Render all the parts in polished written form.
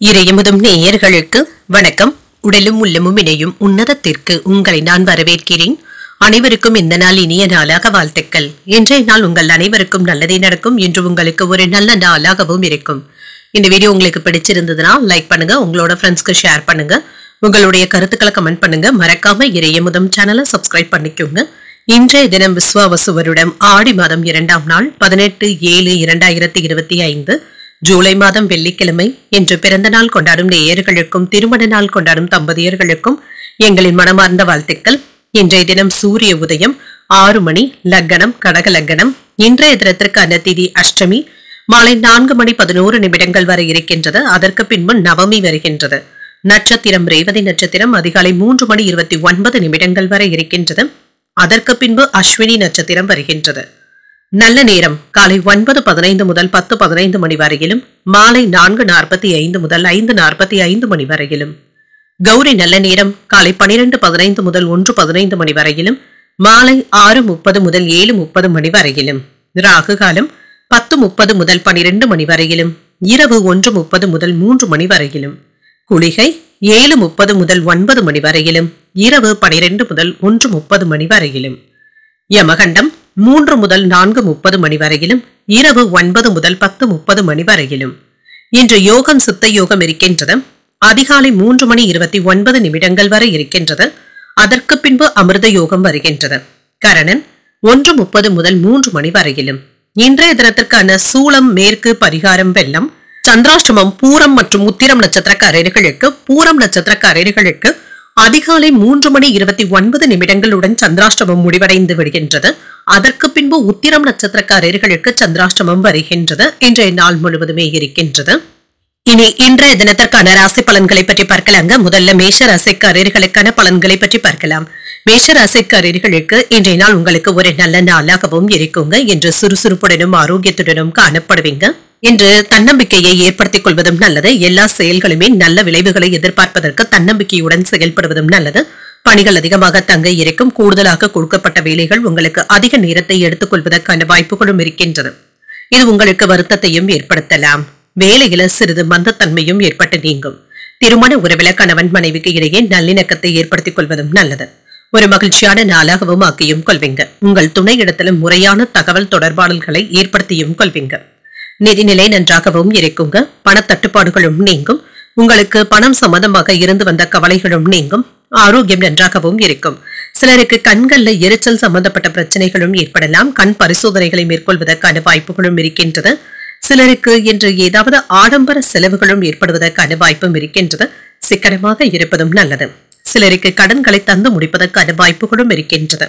இறையமுதும் நேயர்களுக்கு வணக்கம். உடலும் உள்ளமும் இணையும் உன்னதத்திற்கு உங்களை நான் வரவேற்கிறேன். அனைவருக்கும் இந்த நாள் இனிய நாளாக வாழ்த்துக்கள். இன்றைய நாள் உங்கள் அனைவருக்கும் நல்லதே நடக்கும். இன்று உங்களுக்கு ஒரு நல்ல நாளாகவும் இருக்கும். இந்த வீடியோ உங்களுக்கு பிடிச்சிருந்ததுன்னா லைக் பண்ணுங்க, உங்களோட ஃப்ரெண்ட்ஸ்க்கு ஷேர் பண்ணுங்க, உங்களுடைய கருத்துக்களை கமெண்ட் பண்ணுங்க. மறக்காம இறையமுதும் சேனலை சப்ஸ்கிரைப் பண்ணிக்கோங்க. இன்றைய தினம் விஸ்வாவசு வருடம் ஆடி மாதம் 2ஆம் நாள் 18/7/2025 ஜூலை மாதம் வெள்ளிக்கிழமை. இன்று பிறந்த நாள் கொண்டாடும் நேயர்களுக்கும் திருமண நாள் கொண்டாடும் தம்பதியர்களுக்கும் எங்களின் மனமார்ந்த வாழ்த்துக்கள். இன்றைய தினம் சூரிய உதயம் 6 மணி, லக்னம் கடக லக்னம். இன்றைய தினத்திற்கான திதி அஷ்டமி, மாலை 4:11 வரை இருக்கின்றது. அதற்கு பின்பு நவமி வருகின்றது. நட்சத்திரம் ரேவதி நட்சத்திரம் அதிகாலை 3:29 வரை இருக்கின்றது. அதற்கு பின்பு அஸ்வினி நட்சத்திரம் வருகின்றது. நல்ல நேரம் காலை 9:15 முதல் 10:15 மணி வரையிலும், மாலை 4:45 முதல் 5:45 மணி வரையிலும். கௌரி நல்ல நேரம் காலை 12:15 முதல் 1:15 மணி வரையிலும், மாலை 6:30 முதல் 7:30 மணி வரையிலும். ராகு காலம் 10:30 முதல் 12 மணி வரையிலும், இரவு 1:30 முதல் 3 மணி வரையிலும். குளிகை 7:30 முதல் 9 மணி வரையிலும், இரவு 12 முதல் 1:30 மணி வரையிலும். யமகண்டம் 3 முதல் 4:30 மணி வரையிலும், இரவு 9 முதல் 10:30 மணி வரையிலும். இன்று யோகம் சித்த யோகம் இருக்கின்றது. அதிகாலை 3:29 வரை இருக்கின்றது. அதற்கு பின்பு அமிர்த யோகம் வருகின்றது. கரணன் 1:30 முதல் 3 மணி வரையிலும். இன்றைய தினத்திற்கான சூலம் மேற்கு, பரிகாரம் வெள்ளம். சந்திராஷ்டமம் பூரம் மற்றும் உத்திரம் நட்சத்திரக்காரர்களுக்கு, பூரம் நட்சத்திரக்காரர்களுக்கு அதிகாலை 3:29 சந்திராஷ்டமம் முடிவடைந்து விடுகின்றது. அதற்கு பின்பு உத்திரம் நட்சத்திரக்காரர்களுக்கு சந்திராஷ்டமம் வருகின்றது. இன்றைய நாள் முழுவதுமே இருக்கின்றது. இனி இன்றைய தினத்திற்கான ராசி பலன்களை பற்றி பார்க்கலாங்க. முதல்ல மேஷ ராசிக்காரர்களுக்கான பலன்களை பற்றி பார்க்கலாம். மேஷ ராசிக்காரர்களுக்கு இன்றைய நாள் உங்களுக்கு ஒரு நல்ல நாளாகவும் இருக்குங்க. இன்று சுறுசுறுப்புடனும் ஆரோக்கியத்துடனும் காணப்படுவீங்க. இன்று தன்னம்பிக்கையை ஏற்படுத்திக் கொள்வதும் நல்லது. எல்லா செயல்களுமே நல்ல விளைவுகளை எதிர்பார்ப்பதற்கு தன்னம்பிக்கையுடன் செயல்படுவதும் நல்லது. பணிகள் அதிகமாக தங்க இருக்கும். கூடுதலாக கொடுக்கப்பட்ட வேலைகள் உங்களுக்கு அதிக நேரத்தை எடுத்துக் கொள்வதற்கான வாய்ப்புகளும் இருக்கின்றது. இது உங்களுக்கு வருத்தத்தையும் ஏற்படுத்தலாம். வேலையில சிறிது மந்தத்தன்மையும் ஏற்பட்டு நீங்கும். திருமண உறவில கணவன் மனைவிக்கு இடையே நல்லிணக்கத்தை ஏற்படுத்திக் கொள்வதும் நல்லது. ஒரு மகிழ்ச்சியான நாளாகவும் ஆக்கியும் கொள்வீங்க. உங்கள் துணை இடத்துல முறையான தகவல் தொடர்பாடல்களை ஏற்படுத்தியும் கொள்வீங்க. நிதிநிலை நன்றாகவும் இருக்குங்க. பணத்தட்டுப்பாடுகளும் நீங்கும். உங்களுக்கு பணம் சம்பந்தமாக இருந்து வந்த கவலைகளும் நீங்கும். ஆரோக்கியம் நன்றாகவும் இருக்கும். சிலருக்கு கண்கள்ல எரிச்சல் சம்பந்தப்பட்ட பிரச்சனைகளும் ஏற்படலாம். கண் பரிசோதனைகளை மேற்கொள்வதற்கான வாய்ப்புகளும் இருக்கின்றது. சிலருக்கு இன்று ஏதாவது ஆடம்பர செலவுகளும் ஏற்படுவதற்கான வாய்ப்பும் இருக்கின்றது. சிக்கனமாக இருப்பதும் நல்லது. சிலருக்கு கடன்களை தந்து முடிப்பதற்கான வாய்ப்புகளும் இருக்கின்றது.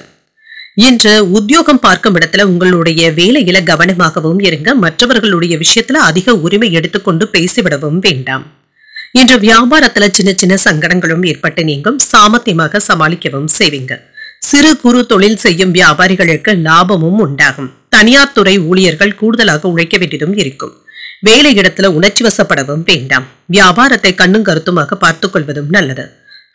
இன்று உத்தியோகம் பார்க்கும் இடத்துல உங்களுடைய வேலையில கவனமாகவும் இருங்க. மற்றவர்களுடைய விஷயத்துல அதிக உரிமை எடுத்துக்கொண்டு பேசிவிடவும் வேண்டாம். இன்று வியாபாரத்துல சின்ன சின்ன சங்கடங்களும் ஏற்பட்டு நீங்கும். சாமர்த்தியமாக சமாளிக்கவும் செய்வீங்க. சிறு குறு தொழில் செய்யும் வியாபாரிகளுக்கு லாபமும் உண்டாகும். தனியார் துறை ஊழியர்கள் கூடுதலாக உழைக்க வேண்டியதும் இருக்கும். வேலை இடத்துல உணர்ச்சி வசப்படவும் வேண்டாம். வியாபாரத்தை கண்ணும் கருத்துமாக பார்த்துக் கொள்வதும் நல்லது.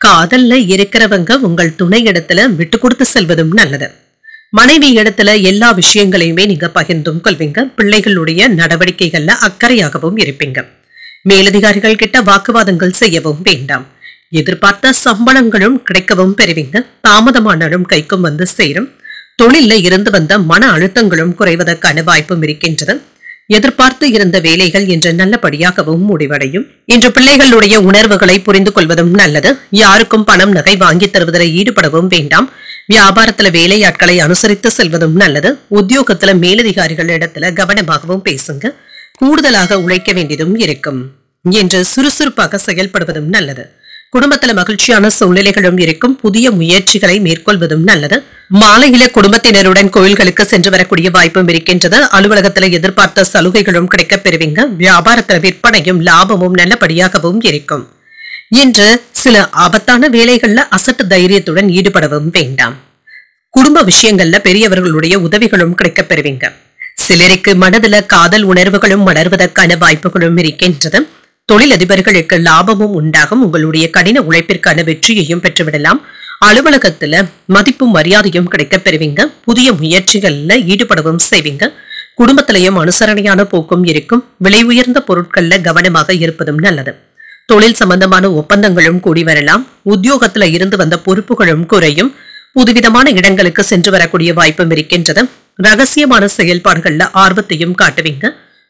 காதல்ல இருக்கிறவங்க உங்கள் துணை இடத்துல விட்டு கொடுத்து செல்வதும் நல்லது. மனைவி இடத்துல எல்லா விஷயங்களையுமே நீங்க பகிர்ந்தும் கொள்வீங்க. பிள்ளைகளுடைய நடவடிக்கைகள்ல அக்கறையாகவும் இருப்பீங்க. மேலதிகாரிகள் கிட்ட வாக்குவாதங்கள் செய்யவும் வேண்டாம். எதிர்பார்த்த சம்பளங்களும் கிடைக்கவும் பெறுவீங்க. தாமதமானாலும் கைக்கும் வந்து சேரும். தொழில இருந்து வந்த மன அழுத்தங்களும் குறைவதற்கான வாய்ப்பும் இருக்கின்றது. எதிர்பார்த்து இருந்த வேலைகள் இன்று நல்லபடியாகவும் முடிவடையும். இன்று பிள்ளைகளுடைய உணர்வுகளை புரிந்து கொள்வதும் நல்லது. யாருக்கும் பணம் நகை வாங்கி தருவதில் ஈடுபடவும் வேண்டாம். வியாபாரத்துல வேலையாட்களை அனுசரித்து செல்வதும் நல்லது. உத்தியோகத்துல மேலதிகாரிகள் இடத்துல கவனமாகவும் பேசுங்க. கூடுதலாக உழைக்க வேண்டியதும் இருக்கும். இன்று சுறுசுறுப்பாக செயல்படுவதும் நல்லது. குடும்பத்துல மகிழ்ச்சியான சூழ்நிலைகளும் இருக்கும். புதிய முயற்சிகளை மேற்கொள்வதும் நல்லது. மாலையில குடும்பத்தினருடன் கோயில்களுக்கு சென்று வரக்கூடிய வாய்ப்பும் இருக்கின்றது. அலுவலகத்துல எதிர்பார்த்த சலுகைகளும் கிடைக்கப் பெறுவீங்க. வியாபாரத்துல விற்பனையும் லாபமும் நல்லபடியாகவும் இருக்கும். இன்று சில ஆபத்தான வேலைகள்ல அசட்டு தைரியத்துடன் ஈடுபடவும் வேண்டாம். குடும்ப விஷயங்கள்ல பெரியவர்களுடைய உதவிகளும் கிடைக்கப் பெறுவீங்க. சிலருக்கு மனதுல காதல் உணர்வுகளும் மலர்வதற்கான வாய்ப்புகளும் இருக்கின்றது. தொழிலதிபர்களுக்கு லாபமும் உண்டாகும். உங்களுடைய கடின உழைப்பிற்கான வெற்றியையும் பெற்றுவிடலாம். அலுவலகத்துல மதிப்பும் மரியாதையும் கிடைக்கப் பெறுவீங்க. புதிய முயற்சிகள்ல ஈடுபடவும் செய்வீங்க. குடும்பத்திலையும் அனுசரணையான போக்கும் இருக்கும். விலை உயர்ந்த பொருட்கள்ல கவனமாக இருப்பதும் நல்லது. தொழில் சம்பந்தமான ஒப்பந்தங்களும் கூடி வரலாம். உத்தியோகத்துல இருந்து வந்த பொறுப்புகளும் குறையும். புதுவிதமான இடங்களுக்கு சென்று வரக்கூடிய வாய்ப்பும் இருக்கின்றது. ரகசியமான செயல்பாடுகள்ல ஆர்வத்தையும் காட்டுவீங்க.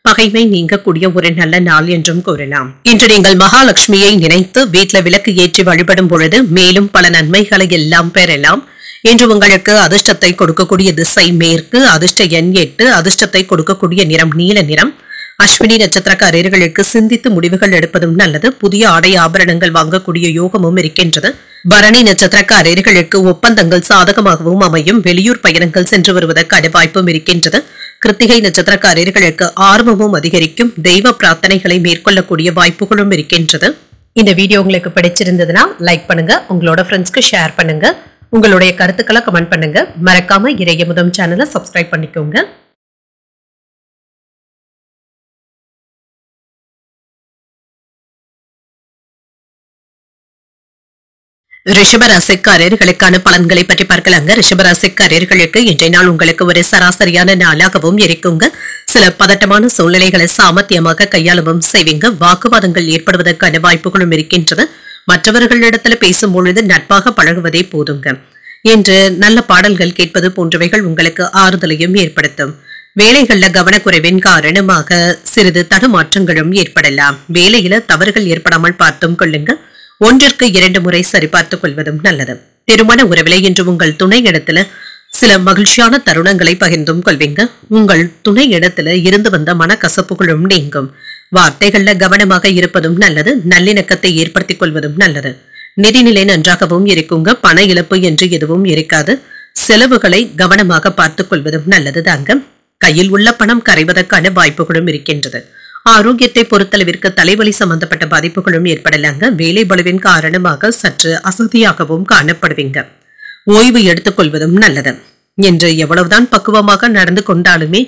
பகைமை நீங்கக்கூடிய ஒரு நல்ல நாள் என்றும் கூறலாம். இன்று நீங்கள் மகாலட்சுமியை நினைத்து வீட்டுல விளக்கு ஏற்றி வழிபடும் பொழுது மேலும் பல நன்மைகளை எல்லாம் பெறலாம். இன்று உங்களுக்கு அதிர்ஷ்டத்தை கொடுக்கக்கூடிய திசை மேற்கு, அதிர்ஷ்ட எண் 8, அதிர்ஷ்டத்தை கொடுக்கக்கூடிய நிறம் நீல நிறம். அஸ்வினி நட்சத்திரக்காரர்களுக்கு சிந்தித்து முடிவுகள் எடுப்பதும் நல்லது. புதிய ஆடை ஆபரணங்கள் வாங்கக்கூடிய யோகமும் இருக்கின்றது. பரணி நட்சத்திரக்காரர்களுக்கு ஒப்பந்தங்கள் சாதகமாகவும் அமையும். வெளியூர் பயணங்கள் சென்று வருவதற்கான வாய்ப்பும் இருக்கின்றது. கிருத்திகை நட்சத்திரக்காரர்களுக்கு ஆர்வமும் அதிகரிக்கும். தெய்வ பிரார்த்தனைகளை மேற்கொள்ளக்கூடிய வாய்ப்புகளும் இருக்கின்றது. இந்த வீடியோ உங்களுக்கு பிடிச்சிருந்ததுன்னா லைக் பண்ணுங்க, உங்களோட ஃப்ரெண்ட்ஸ்க்கு ஷேர் பண்ணுங்க, உங்களுடைய கருத்துக்களை கமெண்ட் பண்ணுங்க. மறக்காம இறையமுதம் சேனலை சப்ஸ்கிரைப் பண்ணிக்கோங்க. ரிஷபராசிக்காரர்களுக்கான பலன்களை பற்றி பார்க்கலாங்க. ரிஷபராசிக்காரர்களுக்கு இன்றைய நாள் உங்களுக்கு ஒரு சராசரியான நாளாகவும் இருக்குங்க. சில பதட்டமான சூழ்நிலைகளை சாமர்த்தியமாக கையாளவும் செய்வீங்க. வாக்குவாதங்கள் ஏற்படுவதற்கான வாய்ப்புகளும் இருக்கின்றது. மற்றவர்களிடத்துல பேசும் பொழுது நட்பாக பழகுவதே போதுங்க. இன்று நல்ல பாடல்கள் கேட்பது போன்றவைகள் உங்களுக்கு ஆறுதலையும் ஏற்படுத்தும். வேலைகள்ல கவனக்குறைவின் காரணமாக சிறிது தடுமாற்றங்களும் ஏற்படலாம். வேலையில தவறுகள் ஏற்படாமல் பார்த்தும் கொள்ளுங்க. 1ற்கு 2 முறை சரிபார்த்துக் கொள்வதும் நல்லது. திருமண உறவிலே இன்று உங்கள் துணை இடத்துல சில மகிழ்ச்சியான தருணங்களை பகிர்ந்தும் கொள்வீங்க. உங்கள் துணை இடத்துல இருந்து வந்த மனக்கசப்புகளும் நீங்கும். வார்த்தைகள்ல கவனமாக இருப்பதும் நல்லது. நல்லிணக்கத்தை ஏற்படுத்திக் கொள்வதும் நல்லது. நிதிநிலை நன்றாகவும் இருக்குங்க. பண இழப்பு என்று எதுவும் இருக்காது. செலவுகளை கவனமாக பார்த்துக் கொள்வதும் நல்லது தாங்க. கையில் உள்ள பணம் கரைவதற்கான வாய்ப்புகளும் இருக்கின்றது. ஆரோக்கியத்தை பொறுத்தளவிற்கு தலைவலி சம்பந்தப்பட்ட பாதிப்புகளும் ஏற்படலாங்க. வேலை பளுவின் காரணமாக சற்று அசதியாகவும் காணப்படுவீங்க. ஓய்வு எடுத்துக் கொள்வதும் நல்லது. என்று எவ்வளவுதான் பக்குவமாக நடந்து கொண்டாலுமே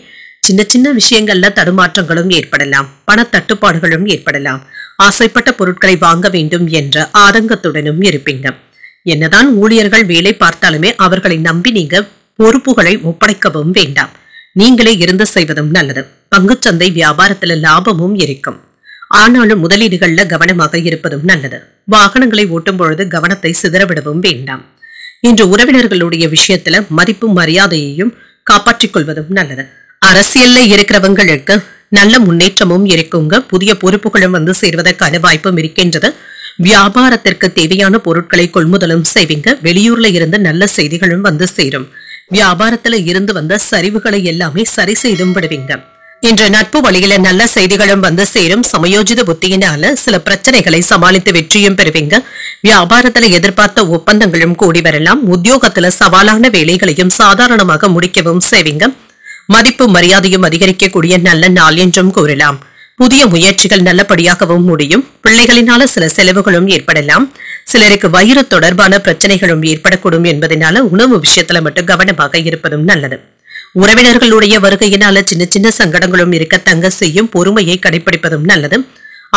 சின்ன சின்ன விஷயங்கள்ல தடுமாற்றங்களும் ஏற்படலாம். பண தட்டுப்பாடுகளும் ஏற்படலாம். ஆசைப்பட்ட பொருட்களை வாங்க வேண்டும் என்ற ஆதங்கத்துடனும் இருப்பீங்க. என்னதான் ஊழியர்கள் வேலை பார்த்தாலுமே அவர்களை நம்பி நீங்க பொறுப்புகளை ஒப்படைக்கவும் வேண்டாம். நீங்களே இருந்து செய்வதும் நல்லது. பங்குச்சந்தை வியாபாரத்துல லாபமும் இருக்கும். ஆனாலும் முதலீடுகள்ல கவனமாக இருப்பதும் நல்லது. வாகனங்களை ஓட்டும் பொழுது கவனத்தை சிதறவிடவும் வேண்டாம். இன்று உறவினர்களுடைய விஷயத்துல மதிப்பும் மரியாதையையும் காப்பாற்றிக் கொள்வதும் நல்லது. அரசியல்ல இருக்கிறவங்களுக்கு நல்ல முன்னேற்றமும் இருக்குங்க. புதிய பொறுப்புகளும் வந்து சேர்வதற்கான வாய்ப்பும் இருக்கின்றது. வியாபாரத்திற்கு தேவையான பொருட்களை கொள்முதலும் செய்வீங்க. வெளியூர்ல இருந்து நல்ல செய்திகளும் வந்து சேரும். வியாபாரத்துல இருந்து வந்த சரிவுகளை எல்லாமே சரி செய்தும் விடுவீங்க. இன்று நட்பு வழியில நல்ல செய்திகளும் வந்து சேரும். சமயோஜித புத்தியினால சில பிரச்சனைகளை சமாளித்து வெற்றியும் பெறுவீங்க. வியாபாரத்துல எதிர்பார்த்த ஒப்பந்தங்களும் கூடி வரலாம். உத்தியோகத்துல சவாலான வேலைகளையும் சாதாரணமாக முடிக்கவும் செய்வீங்க. மதிப்பு மரியாதையும் அதிகரிக்கக்கூடிய நல்ல நாள் என்றும் கூறலாம். புதிய முயற்சிகள் நல்லபடியாகவும் முடியும். பிள்ளைகளினால சில செலவுகளும் ஏற்படலாம். சிலருக்கு வயிறு தொடர்பான பிரச்சனைகளும் ஏற்படக்கூடும் என்பதனால உணவு விஷயத்துல மட்டும் கவனமாக இருப்பதும் நல்லது. உறவினர்களுடைய வருகையினால சின்ன சின்ன சங்கடங்களும் இருக்கத்தங்க செய்யும். பொறுமையை கடைபிடிப்பதும் நல்லது.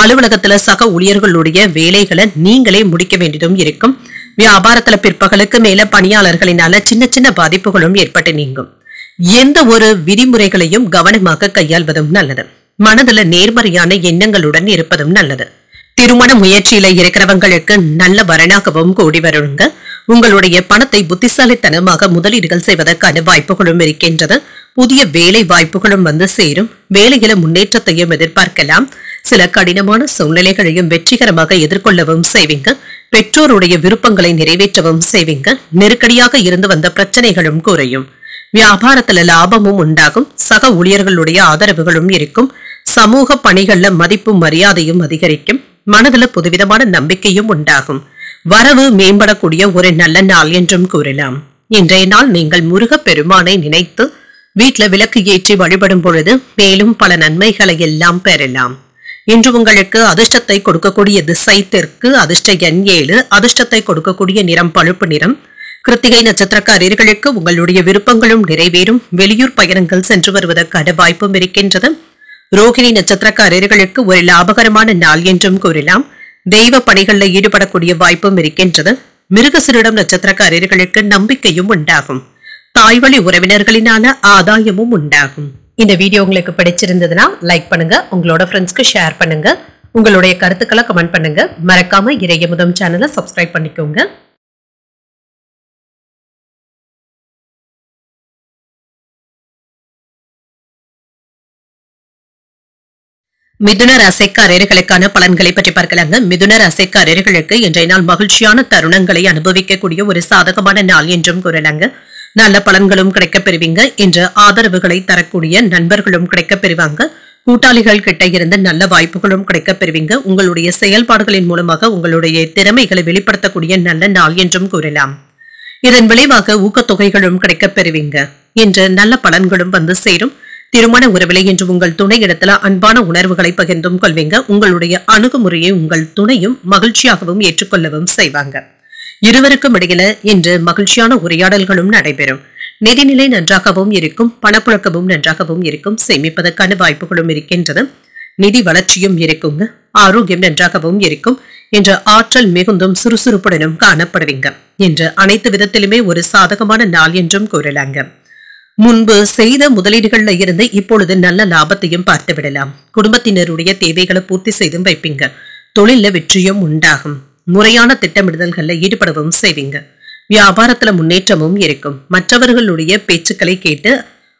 அலுவலகத்துல சக ஊழியர்களுடைய வேலைகளை நீங்களே முடிக்க வேண்டியதும் இருக்கும். வியாபாரத்துல பிற்பகலுக்கு மேல பணியாளர்களினால சின்ன சின்ன பாதிப்புகளும் ஏற்பட்டு நீங்கும். எந்த ஒரு விதிமுறைகளையும் கவனமாக கையாள்வதும் நல்லது. மனதுல நேர்மறையான எண்ணங்களுடன் இருப்பதும் நல்லது. திருமண முயற்சியில இருக்கிறவங்களுக்கு நல்ல வரனாகவும் கூடி வருங்க. உங்களுடைய பணத்தை புத்திசாலித்தனமாக முதலீடுகள் செய்வதற்கான வாய்ப்புகளும் இருக்கின்றது. புதிய வேலை வாய்ப்புகளும் வந்து சேரும். வேலையில முன்னேற்றத்தையும் எதிர்பார்க்கலாம். சில கடினமான சூழ்நிலைகளையும் வெற்றிகரமாக எதிர்கொள்ளவும் செய்வீங்க. பெற்றோருடைய விருப்பங்களை நிறைவேற்றவும் செய்வீங்க. நெருக்கடியாக இருந்து வந்த பிரச்சனைகளும் குறையும். வியாபாரத்துல லாபமும் உண்டாகும். சக ஊழியர்களுடைய ஆதரவுகளும் இருக்கும். சமூக பணிகள்ல மதிப்பும் மரியாதையும் அதிகரிக்கும். மனதுல புதுவிதமான நம்பிக்கையும் உண்டாகும். வரவு மேம்படக்கூடிய ஒரு நல்ல நாள் என்றும் கூறலாம். இன்றைய நாள் நீங்கள் முருகப் பெருமானை நினைத்து வீட்டுல விளக்கு ஏற்றி வழிபடும் பொழுது மேலும் பல நன்மைகளை எல்லாம் பெறலாம். இன்று உங்களுக்கு அதிர்ஷ்டத்தை கொடுக்கக்கூடிய திசை தெற்கு, அதிர்ஷ்ட எண் 7, அதிர்ஷ்டத்தை கொடுக்கக்கூடிய நிறம் பழுப்பு நிறம். கிருத்திகை நட்சத்திரக்காரர்களுக்கு உங்களுடைய விருப்பங்களும் நிறைவேறும். வெளியூர் பயணங்கள் சென்று வருவதற்கான வாய்ப்பும் இருக்கின்றது. ரோகிணி நட்சத்திரக்காரர்களுக்கு ஒரு லாபகரமான நாள் என்றும் கூறலாம். தெய்வ பணிகள்ல ஈடுபடக்கூடிய வாய்ப்பும் இருக்கின்றது. மிருகசீரிடம் நட்சத்திரக்காரர்களுக்கு நம்பிக்கையும் உண்டாகும். தாய்வழி உறவினர்களினால ஆதாயமும் உண்டாகும். இந்த வீடியோ உங்களுக்கு பிடிச்சிருந்ததுன்னா லைக் பண்ணுங்க, உங்களோட ஃப்ரெண்ட்ஸ்க்கு ஷேர் பண்ணுங்க. உங்களுடைய கருத்துக்களை கமெண்ட் பண்ணுங்க. மறக்காம இறையமுதம் சேனலை சப்ஸ்கிரைப் பண்ணிக்கோங்க. மிதுன ராசிக்காரர்களுக்கான பலன்களை பற்றி பார்க்கலாங்க. மிதுன ராசிக்காரர்களுக்கு இன்றைய நாள் மகிழ்ச்சியான தருணங்களை அனுபவிக்கக்கூடிய ஒரு சாதகமான நாள் என்றும் கூறலாங்க. நல்ல பலன்களும் கிடைக்கப் பெறுவீங்க. இன்று ஆதரவுகளை தரக்கூடிய நண்பர்களும் கிடைக்கப் பெறுவாங்க. கூட்டாளிகள் கிட்ட இருந்த நல்ல வாய்ப்புகளும் கிடைக்கப் பெறுவீங்க. உங்களுடைய செயல்பாடுகளின் மூலமாக உங்களுடைய திறமைகளை வெளிப்படுத்தக்கூடிய நல்ல நாள் என்றும் கூறலாம். இதன் விளைவாக ஊக்கத்தொகைகளும் கிடைக்கப் பெறுவீங்க. இன்று நல்ல பலன்களும் வந்து சேரும். திருமண உறவிலை என்று உங்கள் துணை இடத்துல அன்பான உணர்வுகளை பகிர்ந்தும் கொள்வீங்க. உங்களுடைய அணுகுமுறையை உங்கள் துணையும் மகிழ்ச்சியாகவும் ஏற்றுக்கொள்ளவும் செய்வாங்க. இருவருக்கும் இடையில இன்று மகிழ்ச்சியான உரையாடல்களும் நடைபெறும். நிதிநிலை நன்றாகவும் இருக்கும். பணப்புழக்கமும் நன்றாகவும் இருக்கும். சேமிப்பதற்கான வாய்ப்புகளும் இருக்கின்றது. நிதி வளர்ச்சியும் இருக்குங்க. ஆரோக்கியம் நன்றாகவும் இருக்கும். இன்று ஆற்றல் மிகுந்தும் சுறுசுறுப்புடனும் காணப்படுவீங்க. இன்று அனைத்து விதத்திலுமே ஒரு சாதகமான நாள் என்றும் கூறலாங்க. முன்பு செய்த முதலீடுகள்ல இருந்து இப்பொழுது நல்ல லாபத்தையும் பார்த்து விடலாம். குடும்பத்தினருடைய தேவைகளை பூர்த்தி செய்தும் வைப்பீங்க. தொழில வெற்றியும் உண்டாகும். முறையான திட்டமிடுதல்கள்ல ஈடுபடவும் செய்வீங்க. வியாபாரத்துல முன்னேற்றமும் இருக்கும். மற்றவர்களுடைய பேச்சுக்களை கேட்டு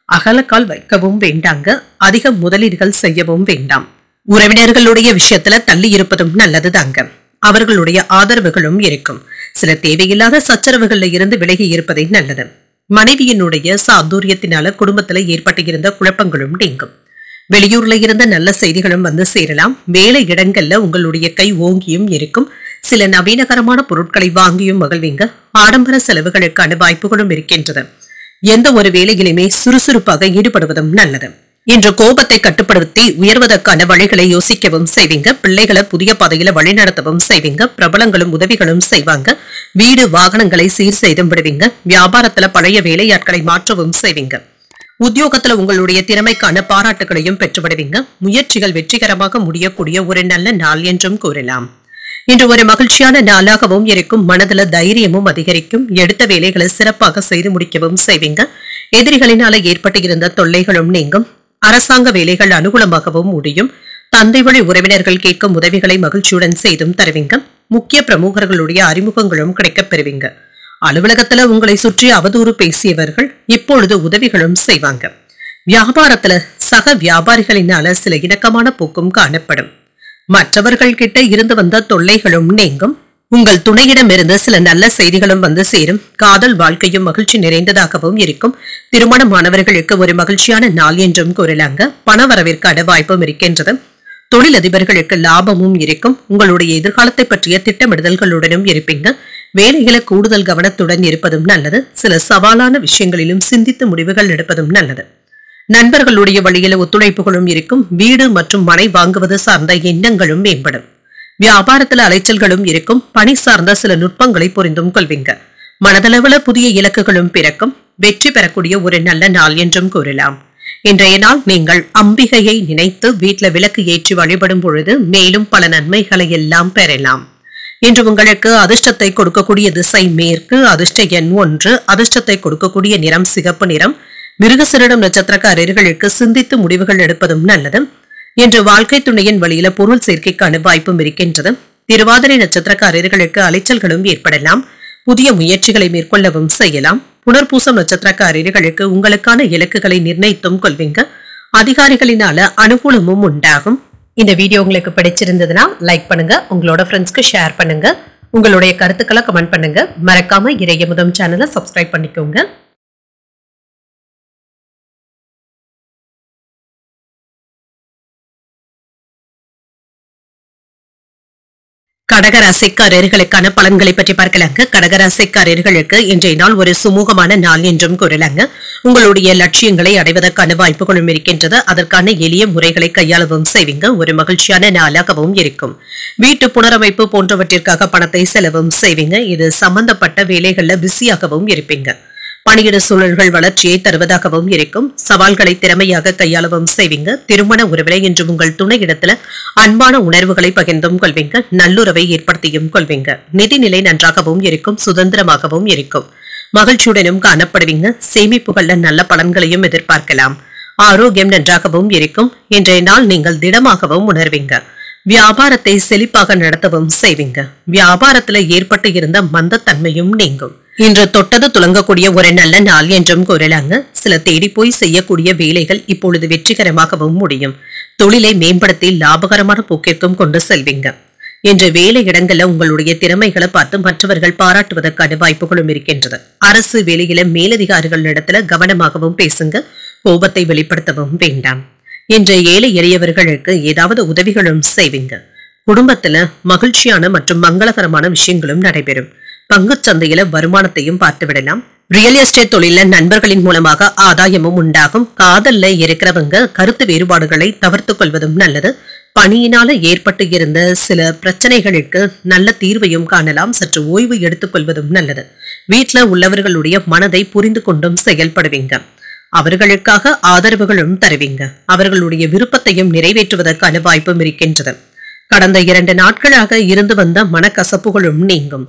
அகலக்கால் வைக்கவும் வேண்டாங்க. அதிக முதலீடுகள் செய்யவும் வேண்டாம். உறவினர்களுடைய விஷயத்துல தள்ளி இருப்பதும் நல்லது தாங்க. அவர்களுடைய ஆதரவுகளும் இருக்கும். சில தேவையில்லாத சச்சரவுகள்ல இருந்து விலகி இருப்பதே நல்லது. மனைவியினுடைய சாதுரியத்தினால குடும்பத்துல ஏற்பட்டு இருந்த குழப்பங்களும் நீங்கும். வெளியூர்ல இருந்த நல்ல செய்திகளும் வந்து சேரலாம். வேலை இடங்கள்ல உங்களுடைய கை ஓங்கியும் இருக்கும். சில நவீனகரமான பொருட்களை வாங்கியும் மகிழ்வீங்க. ஆடம்பர செலவுகளுக்கான வாய்ப்புகளும் இருக்கின்றது. எந்த ஒரு வேலையிலுமே சுறுசுறுப்பாக ஈடுபடுவதும் நல்லது. இன்று கோபத்தை கட்டுப்படுத்தி உயர்வதற்கான வழிகளை யோசிக்கவும் செய்வீங்க. பிள்ளைகளை புதிய பாதையில வழிநடத்தவும் செய்வீங்க. பிரபலங்களும் உதவிகளும் செய்வாங்க. வீடு வாகனங்களை சீர் செய்தும் விடுவீங்க. வியாபாரத்துல பழைய வேலையாட்களை மாற்றவும் செய்வீங்க. உத்தியோகத்துல உங்களுடைய திறமைக்கான பாராட்டுகளையும் பெற்றுவிடுவீங்க. முயற்சிகள் வெற்றிகரமாக முடியக்கூடிய ஒரு நல்ல நாள் என்றும் கூறலாம். இன்று ஒரு மகிழ்ச்சியான நாளாகவும் இருக்கும். மனதுல தைரியமும் அதிகரிக்கும். எடுத்த வேலைகளை சிறப்பாக செய்து முடிக்கவும் செய்வீங்க. எதிரிகளினால ஏற்பட்டு இருந்த தொல்லைகளும் நீங்கும். அரசாங்க வேலைகள் அனுகூலமாகவும் முடியும். தந்தை வழி உறவினர்கள் கேட்கும் உதவிகளை மகிழ்ச்சியுடன் செய்தும் தருவீங்க. முக்கிய பிரமுகர்களுடைய அறிமுகங்களும் கிடைக்கப் பெறுவீங்க. அலுவலகத்துல உங்களை சுற்றி அவதூறு பேசியவர்கள் இப்பொழுது உதவிகளும் செய்வாங்க. வியாபாரத்துல சக வியாபாரிகளினால சில இணக்கமான போக்கும் காணப்படும். மற்றவர்கள் கிட்ட இருந்து வந்த தொல்லைகளும் நீங்கும். உங்கள் துணையிடமிருந்து சில நல்ல செய்திகளும் வந்து சேரும். காதல் வாழ்க்கையும் மகிழ்ச்சி நிறைந்ததாகவும் இருக்கும். திருமணமானவர்களுக்கு ஒரு மகிழ்ச்சியான நாள் என்றும் கூறலாங்க. பண வரவிற்கான வாய்ப்பும் இருக்கின்றது. தொழிலதிபர்களுக்கு லாபமும் இருக்கும். உங்களுடைய எதிர்காலத்தை பற்றிய திட்டமிடுதல்களுடனும் இருப்பீங்க. வேலைகளை கூடுதல் கவனத்துடன் இருப்பதும் நல்லது. சில சவாலான விஷயங்களிலும் சிந்தித்து முடிவுகள் எடுப்பதும் நல்லது. நண்பர்களுடைய வழியில ஒத்துழைப்புகளும் இருக்கும். வீடு மற்றும் மனை வாங்குவது சார்ந்த எண்ணங்களும் மேம்படும். வியாபாரத்துல அலைச்சல்களும் இருக்கும். பணி சார்ந்த சில நுட்பங்களை புரிந்தும் கொள்வீங்க. மனதளவுல புதிய இலக்குகளும் பிறக்கும். வெற்றி பெறக்கூடிய ஒரு நல்ல நாள் என்றும் கூறலாம். இன்றைய நாள் நீங்கள் அம்பிகையை நினைத்து வீட்டுல விளக்கு ஏற்றி வழிபடும் பொழுது மேலும் பல நன்மைகளை எல்லாம் பெறலாம். இன்று உங்களுக்கு அதிர்ஷ்டத்தை கொடுக்கக்கூடிய திசை மேற்கு. அதிர்ஷ்ட எண் 1. அதிர்ஷ்டத்தை கொடுக்கக்கூடிய நிறம் சிகப்பு நிறம். மிருகசீரிடம் நட்சத்திரக்காரர்களுக்கு சிந்தித்து முடிவுகள் எடுப்பதும் நல்லது. இன்று வாழ்க்கை துணையின் வழியில பொருள் சேர்க்கைக்கான வாய்ப்பும் இருக்கின்றது. திருவாதிரை நட்சத்திரக்காரர்களுக்கு அலைச்சல்களும் ஏற்படலாம். புதிய முயற்சிகளை மேற்கொள்ளவும் செய்யலாம். புனர்பூசம் நட்சத்திரக்காரர்களுக்கு உங்களுக்கான இலக்குகளை நிர்ணயித்தும் கொள்வீங்க. அதிகாரிகளினால அனுகூலமும் உண்டாகும். இந்த வீடியோ உங்களுக்கு பிடிச்சிருந்ததுன்னா லைக் பண்ணுங்க. உங்களோட ஃப்ரெண்ட்ஸ்க்கு ஷேர் பண்ணுங்க. உங்களுடைய கருத்துக்களை கமெண்ட் பண்ணுங்க. மறக்காம இறையமுதம் சேனலை சப்ஸ்கிரைப் பண்ணிக்கோங்க. கடகராசிக்காரர்களுக்கான பலன்களை பற்றி பார்க்கலாங்க. கடகராசிக்காரர்களுக்கு இன்றைய நாள் ஒரு சுமூகமான நாள் என்றும் கூறலாங்க. உங்களுடைய லட்சியங்களை அடைவதற்கான வாய்ப்புகளும் இருக்கின்றது. அதற்கான எளிய முறைகளை கையாளவும் செய்வீங்க. ஒரு மகிழ்ச்சியான நாளாகவும் இருக்கும். வீட்டு புனரமைப்பு போன்றவற்றிற்காக பணத்தை செலவும் செய்வீங்க. இது சம்பந்தப்பட்ட வேலைகள்ல பிஸியாகவும் இருப்பீங்க. பணியிட சூழல்கள் வளர்ச்சியை தருவதாகவும் இருக்கும். சவால்களை திறமையாக கையாளவும் செய்வீங்க. திருமண உறவிலை என்று உங்கள் துணையிடத்துல அன்பான உணர்வுகளை பகிர்ந்தும் கொள்வீங்க. நல்லுறவை ஏற்படுத்தியும் கொள்வீங்க. நிதிநிலை நன்றாகவும் இருக்கும். சுதந்திரமாகவும் இருக்கும். மகிழ்ச்சியுடனும் காணப்படுவீங்க. சேமிப்புகள்ல நல்ல பலன்களையும் எதிர்பார்க்கலாம். ஆரோக்கியம் நன்றாகவும் இருக்கும். இன்றைய நாள் நீங்கள் திடமாகவும் உணர்வீங்க. வியாபாரத்தை செழிப்பாக நடத்தவும் செய்வீங்க. வியாபாரத்துல ஏற்பட்டு இருந்த மந்தத்தன்மையும் நீங்கும். இன்று தொட்டது துலங்கக்கூடிய ஒரு நல்ல நாள் என்றும் கூறலாங்க. சில தேடி போய் செய்யக்கூடிய வேலைகள் இப்பொழுது வெற்றிகரமாகவும் முடியும். தொழிலை மேம்படுத்தி லாபகரமான போக்கிற்கும் கொண்டு செல்வீங்க. இன்று வேலை இடங்கள்ல உங்களுடைய திறமைகளை பார்த்து மற்றவர்கள் பாராட்டுவதற்கான வாய்ப்புகளும் இருக்கின்றது. அரசு வேலையில மேலதிகாரிகளிடத்துல கவனமாகவும் பேசுங்க. கோபத்தை வெளிப்படுத்தவும் வேண்டாம். இன்று ஏழை எளியவர்களுக்கு ஏதாவது உதவிகளும் செய்வீங்க. குடும்பத்துல மகிழ்ச்சியான மற்றும் மங்களகரமான விஷயங்களும் நடைபெறும். பங்குச் சந்தையில வருமானத்தையும் பார்த்து விடலாம். ரியல் எஸ்டேட் தொழில நண்பர்களின் மூலமாக ஆதாயமும் உண்டாகும். காதல்ல இருக்கிறவங்க கருத்து வேறுபாடுகளை தவிர்த்துக் கொள்வதும் நல்லது. பணியினால ஏற்பட்டு இருந்த சில பிரச்சனைகளுக்கு நல்ல தீர்வையும் காணலாம். சற்று ஓய்வு எடுத்துக் கொள்வதும் நல்லது. வீட்டுல உள்ளவர்களுடைய மனதை புரிந்து கொண்டும் செயல்படுவீங்க. அவர்களுக்காக ஆதரவுகளும் தருவீங்க. அவர்களுடைய விருப்பத்தையும் நிறைவேற்றுவதற்கான வாய்ப்பும் இருக்கின்றது. கடந்த 2 நாட்களாக இருந்து வந்த மனக்கசப்புகளும் நீங்கும்.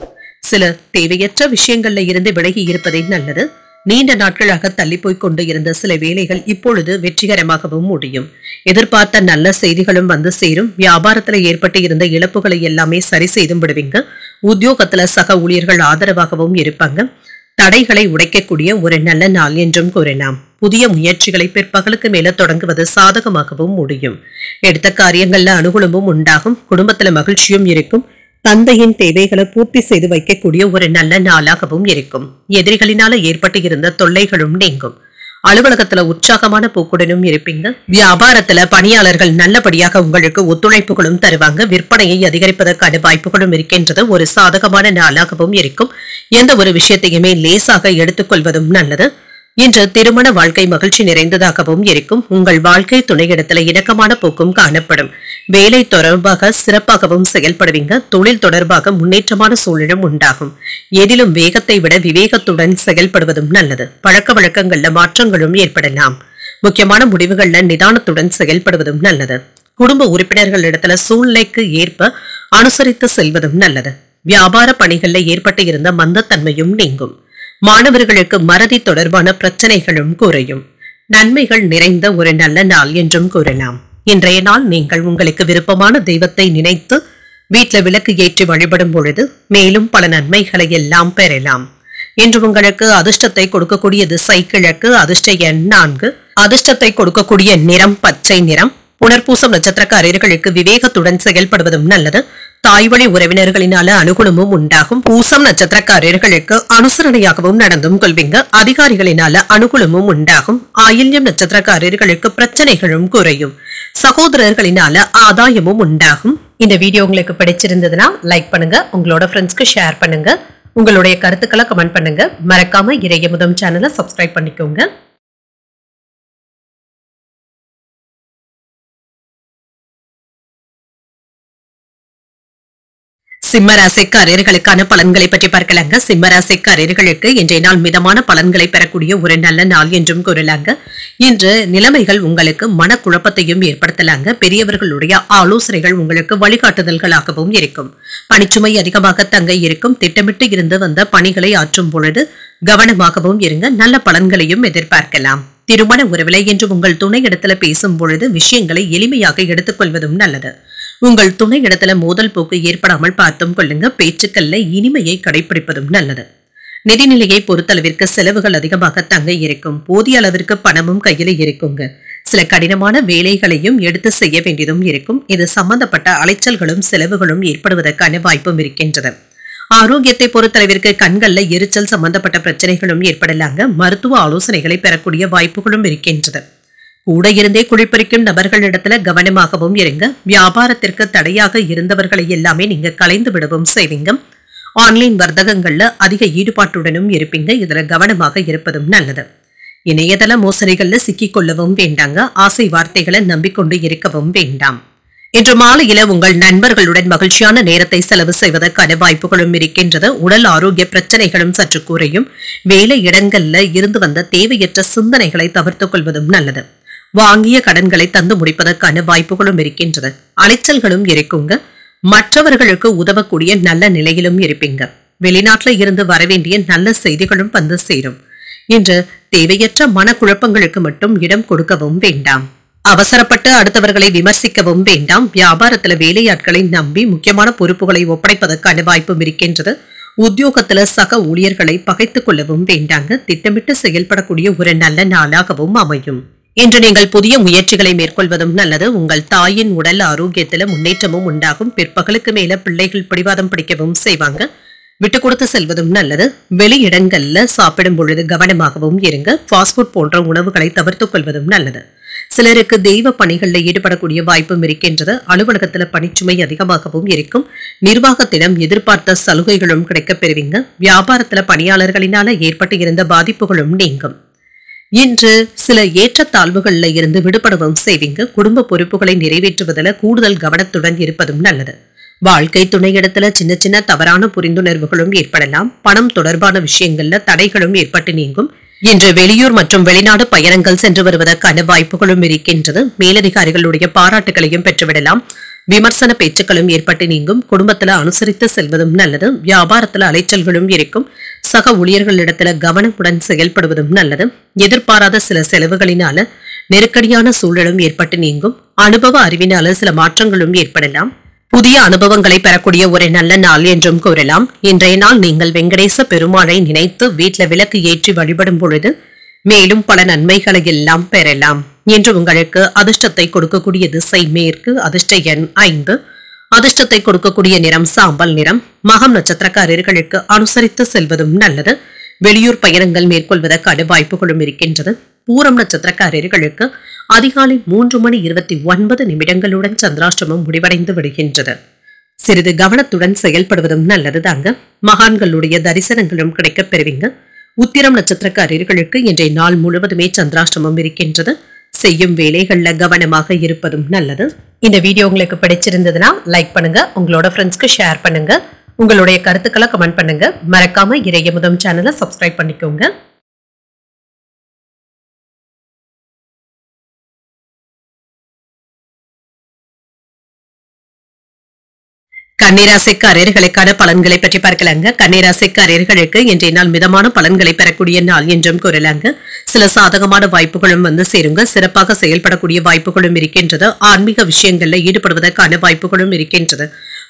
சில தேவையற்ற விஷயங்கள்ல இருந்து விலகி இருப்பதே நல்லது. நீண்ட நாட்களாக தள்ளி போய் கொண்டு இருந்த சில வேலைகள் இப்பொழுது வெற்றிகரமாகவும் முடியும். எதிர்பார்த்த நல்ல செய்திகளும் வந்து சேரும். வியாபாரத்துல ஏற்பட்டு இருந்த இழப்புகளை எல்லாமே சரி செய்தும் விடுவீங்க. உத்தியோகத்துல சக ஊழியர்கள் ஆதரவாகவும் இருப்பாங்க. தடைகளை உடைக்கக்கூடிய ஒரு நல்ல நாள் என்றும் கூறலாம். புதிய முயற்சிகளை பிற்பகலுக்கு மேல தொடங்குவது சாதகமாகவும் முடியும். எடுத்த காரியங்கள்ல அனுகூலமும் உண்டாகும். குடும்பத்துல மகிழ்ச்சியும் இருக்கும். தந்தையின் தேவைகளை பூர்த்தி செய்து வைக்கக்கூடிய ஒரு நல்ல நாளாகவும் இருக்கும். எதிரிகளினால ஏற்பட்டு இருந்த தொல்லைகளும் நீங்கும். அலுவலகத்துல உற்சாகமான போக்குடனும் இருப்பீங்க. வியாபாரத்துல பணியாளர்கள் நல்லபடியாக உங்களுக்கு ஒத்துழைப்புகளும் தருவாங்க. விற்பனையை அதிகரிப்பதற்கான வாய்ப்புகளும் இருக்கின்றது. ஒரு சாதகமான நாளாகவும் இருக்கும். எந்த ஒரு விஷயத்தையுமே லேசாக எடுத்துக்கொள்வதும் நல்லது. இன்று திருமண வாழ்க்கை மகிழ்ச்சி நிறைந்ததாகவும் இருக்கும். உங்கள் வாழ்க்கை துணையிடத்துல இணக்கமான போக்கும் காணப்படும். வேலை தொடர்பாக சிறப்பாகவும் செயல்படுவீங்க. தொழில் தொடர்பாக முன்னேற்றமான சூழலும் உண்டாகும். எதிலும் வேகத்தை விட விவேகத்துடன் செயல்படுவதும் நல்லது. பழக்க வழக்கங்கள்ல மாற்றங்களும் ஏற்படலாம். முக்கியமான முடிவுகள்ல நிதானத்துடன் செயல்படுவதும் நல்லது. குடும்ப உறுப்பினர்களிடத்துல சூழ்நிலைக்கு ஏற்ப அனுசரித்து செல்வதும் நல்லது. வியாபார பணிகள்ல ஏற்பட்டு இருந்த மந்தத்தன்மையும் நீங்கும். மாணவர்களுக்கு மறதி தொடர்பான பிரச்சனைகளும் குறையும். நன்மைகள் நிறைந்த ஒரு நல்ல நாள் என்றும் கூறலாம். இன்றைய நாள் நீங்கள் உங்களுக்கு விருப்பமான தெய்வத்தை நினைத்து வீட்டில் விளக்கு ஏற்றி வழிபடும் பொழுது மேலும் பல நன்மைகளை எல்லாம் பெறலாம். இன்று உங்களுக்கு அதிர்ஷ்டத்தை கொடுக்கக்கூடிய திசை கிழக்கு. அதிர்ஷ்ட எண் 4. அதிர்ஷ்டத்தை கொடுக்கக்கூடிய நிறம் பச்சை நிறம். புனர்பூசம் நட்சத்திரக்காரர்களுக்கு விவேகத்துடன் செயல்படுவதும் நல்லது. தாய்வழி உறவினர்களினால அனுகூலமும் உண்டாகும். பூசம் நட்சத்திரக்காரர்களுக்கு அனுசரணையாகவும் நடந்தும் கொள்வீங்க. அதிகாரிகளினால அனுகூலமும் உண்டாகும். ஆயில்யம் நட்சத்திரக்காரர்களுக்கு பிரச்சனைகளும் குறையும். சகோதரர்களினால ஆதாயமும் உண்டாகும். இந்த வீடியோ உங்களுக்கு பிடிச்சிருந்ததுன்னா லைக் பண்ணுங்க. உங்களோட ஃப்ரெண்ட்ஸ்க்கு ஷேர் பண்ணுங்க. உங்களுடைய கருத்துக்களை கமெண்ட் பண்ணுங்க. மறக்காம இறையமுதம் சேனலை சப்ஸ்கிரைப் பண்ணிக்கோங்க. சிம்மராசிக்காரர்களுக்கான பலன்களை பற்றி பார்க்கலாங்க. சிம்மராசிக்காரர்களுக்கு இன்றைய நாள் மிதமான பலன்களை பெறக்கூடிய ஒரு நல்ல நாள் என்றும் கூறலாங்க. இன்று நிலைமைகள் உங்களுக்கு மனக்குழப்பத்தையும் ஏற்படுத்தலாங்க. பெரியவர்களுடைய ஆலோசனைகள் உங்களுக்கு வழிகாட்டுதல்களாகவும் இருக்கும். பணிச்சுமை அதிகமாக தங்க இருக்கும். திட்டமிட்டு இருந்து வந்த பணிகளை ஆற்றும் பொழுது கவனமாகவும் இருங்க. நல்ல பலன்களையும் எதிர்பார்க்கலாம். திருமண உறவிலை என்று உங்கள் துணை இடத்துல பேசும் பொழுது விஷயங்களை எளிமையாக எடுத்துக்கொள்வதும் நல்லது. உங்கள் துணை இடத்துல மோதல் போக்கு ஏற்படாமல் பார்த்தும் கொள்ளுங்க. பேச்சுக்கல்ல இனிமையை கடைபிடிப்பதும் நல்லது. நிதிநிலையை பொறுத்தளவிற்கு செலவுகள் அதிகமாக தங்க இருக்கும். போதிய அளவிற்கு பணமும் கையில இருக்குங்க. சில கடினமான வேலைகளையும் எடுத்து செய்ய வேண்டியதும் இருக்கும். இது சம்பந்தப்பட்ட அலைச்சல்களும் செலவுகளும் ஏற்படுவதற்கான வாய்ப்பும் இருக்கின்றது. ஆரோக்கியத்தை பொறுத்தளவிற்கு கண்கள்ல எரிச்சல் சம்பந்தப்பட்ட பிரச்சனைகளும் ஏற்படலாங்க. மருத்துவ ஆலோசனைகளை பெறக்கூடிய வாய்ப்புகளும் இருக்கின்றது. கூட இருந்தே குழிப்பறிக்கும் நபர்களிடத்துல கவனமாகவும் இருங்க. வியாபாரத்திற்கு தடையாக இருந்தவர்களை எல்லாமே நீங்க கலைந்து விடவும் செய்வீங்க. ஆன்லைன் வர்த்தகங்கள்ல அதிக ஈடுபாட்டுடனும் இருப்பீங்க. இதுல கவனமாக இருப்பதும் நல்லது. இணையதள மோசடிகள்ல சிக்கிக்கொள்ளவும் வேண்டாங்க. ஆசை வார்த்தைகளை நம்பிக்கொண்டு இருக்கவும் வேண்டாம். இன்று மாலையில உங்கள் நண்பர்களுடன் மகிழ்ச்சியான நேரத்தை செலவு செய்வதற்கான வாய்ப்புகளும் இருக்கின்றது. உடல் ஆரோக்கிய பிரச்சனைகளும் சற்று குறையும். வேலை இடங்கள்ல இருந்து வந்த தேவையற்ற சிந்தனைகளை தவிர்த்துக் கொள்வதும் நல்லது. வாங்கிய கடன்களை தந்து முடிப்பதற்கான வாய்ப்புகளும் இருக்கின்றது. அலைச்சல்களும் இருக்குங்க. மற்றவர்களுக்கு உதவக்கூடிய நல்ல நிலையிலும் இருப்பீங்க. வெளிநாட்டுல இருந்து வரவேண்டிய நல்ல செய்திகளும் வந்து சேரும். இன்று தேவையற்ற மனக்குழப்பங்களுக்கு மட்டும் இடம் கொடுக்கவும் வேண்டாம். அவசரப்பட்டு அடுத்தவர்களை விமர்சிக்கவும் வேண்டாம். வியாபாரத்துல வேலையாட்களை நம்பி முக்கியமான பொறுப்புகளை ஒப்படைப்பதற்கான வாய்ப்பும் இருக்கின்றது. உத்தியோகத்துல சக ஊழியர்களை பகைத்துக் கொள்ளவும் வேண்டாங்க. திட்டமிட்டு செயல்படக்கூடிய ஒரு நல்ல நாளாகவும் அமையும். இன்று நீங்கள் புதிய முயற்சிகளை மேற்கொள்வதும் நல்லது. உங்கள் தாயின் உடல் ஆரோக்கியத்துல முன்னேற்றமும் உண்டாகும். பிற்பகலுக்கு மேல பிள்ளைகள் பிடிவாதம் பிடிக்கவும் செய்வாங்க. விட்டு கொடுத்து செல்வதும் நல்லது. வெளியிடங்கள்ல சாப்பிடும் பொழுது கவனமாகவும் இருங்க. ஃபாஸ்ட் ஃபுட் போன்ற உணவுகளை தவிர்த்துக் கொள்வதும் நல்லது. சிலருக்கு தெய்வ பணிகளில் ஈடுபடக்கூடிய வாய்ப்பும் இருக்கின்றது. அலுவலகத்துல பணிச்சுமை அதிகமாகவும் இருக்கும். நிர்வாகத்திடம் எதிர்பார்த்த சலுகைகளும் கிடைக்கப் பெறுவீங்க. வியாபாரத்துல பணியாளர்களினால ஏற்பட்டு இருந்த பாதிப்புகளும் நீங்கும். இன்று சில ஏற்றத்தாழ்வுகள்ல இருந்து விடுபடவும் செய்வீங்க. குடும்ப பொறுப்புகளை நிறைவேற்றுவதில் கூடுதல் கவனத்துடன் இருப்பதும் நல்லது. வாழ்க்கை துணையிடத்துல சின்ன சின்ன தவறான புரிந்துணர்வுகளும் ஏற்படலாம். பணம் தொடர்பான விஷயங்கள்ல தடைகளும் ஏற்பட்டு நீங்கும். இன்று வெளியூர் மற்றும் வெளிநாடு பயணங்கள் சென்று வருவதற்கான வாய்ப்புகளும் இருக்கின்றது. மேலதிகாரிகளுடைய பாராட்டுகளையும் பெற்றுவிடலாம். விமர்சன பேச்சுக்களும் ஏற்பட்டு நீங்கும். குடும்பத்துல அனுசரித்து செல்வதும் நல்லது. வியாபாரத்துல அலைச்சல்களும் இருக்கும். சக ஊழியர்களிடத்துல கவனமுடன் செயல்படுவதும் நல்லது. எதிர்பாராத சில செலவுகளினால நெருக்கடியான சூழலும் ஏற்பட்டு நீங்கும். அனுபவ அறிவினால சில மாற்றங்களும் ஏற்படலாம். புதிய அனுபவங்களை பெறக்கூடிய ஒரு நல்ல நாள் என்றும் கூறலாம். இன்றைய நாள் நீங்கள் வெங்கடேச பெருமாளை நினைத்து வீட்டுல விளக்கு ஏற்றி வழிபடும் பொழுது மேலும் பல நன்மைகளை எல்லாம் பெறலாம். இன்று உங்களுக்கு அதிர்ஷ்டத்தை கொடுக்கக்கூடிய திசை மேற்கு. அதிர்ஷ்ட எண் 5. அதிர்ஷ்டத்தை கொடுக்கக்கூடிய நிறம் சாம்பல் நிறம். மகம் நட்சத்திரக்காரர்களுக்கு அனுசரித்து செல்வதும் நல்லது. வெளியூர் பயணங்கள் மேற்கொள்வதற்கான வாய்ப்புகளும் இருக்கின்றது. பூரம் நட்சத்திரக்காரர்களுக்கு அதிகாலை 3:29 சந்திராஷ்டமம் முடிவடைந்து விடுகின்றது. சிறிது கவனத்துடன் செயல்படுவதும் நல்லது தாங்க. மகான்களுடைய தரிசனங்களும் கிடைக்கப் பெறுவீங்க. உத்திரம் நட்சத்திரக்காரர்களுக்கு இன்றைய நாள் முழுவதுமே சந்திராஷ்டமம் இருக்கின்றது. செய்யும் வேலைகள்ல கவனமாக இருப்பதும் நல்லது. இந்த வீடியோ உங்களுக்கு பிடிச்சிருந்ததுன்னா லைக் பண்ணுங்க. உங்களோட ஃப்ரெண்ட்ஸ்க்கு ஷேர் பண்ணுங்க. உங்களுடைய கருத்துக்களை கமெண்ட் பண்ணுங்க. மறக்காம இறையமுதம் சேனலை சப்ஸ்கிரைப் பண்ணிக்கோங்க. கன்னிராசிக்காரர்களுக்கான பலன்களை பற்றி பார்க்கலாங்க. கன்னிராசிக்காரர்களுக்கு இன்றைய நாள் மிதமான பலன்களை பெறக்கூடிய நாள் என்றும் கூறலாங்க. சில சாதகமான வாய்ப்புகளும் வந்து சேருங்க. சிறப்பாக செயல்படக்கூடிய வாய்ப்புகளும் இருக்கின்றது. ஆன்மீக விஷயங்கள்ல ஈடுபடுவதற்கான வாய்ப்புகளும் இருக்கின்றது.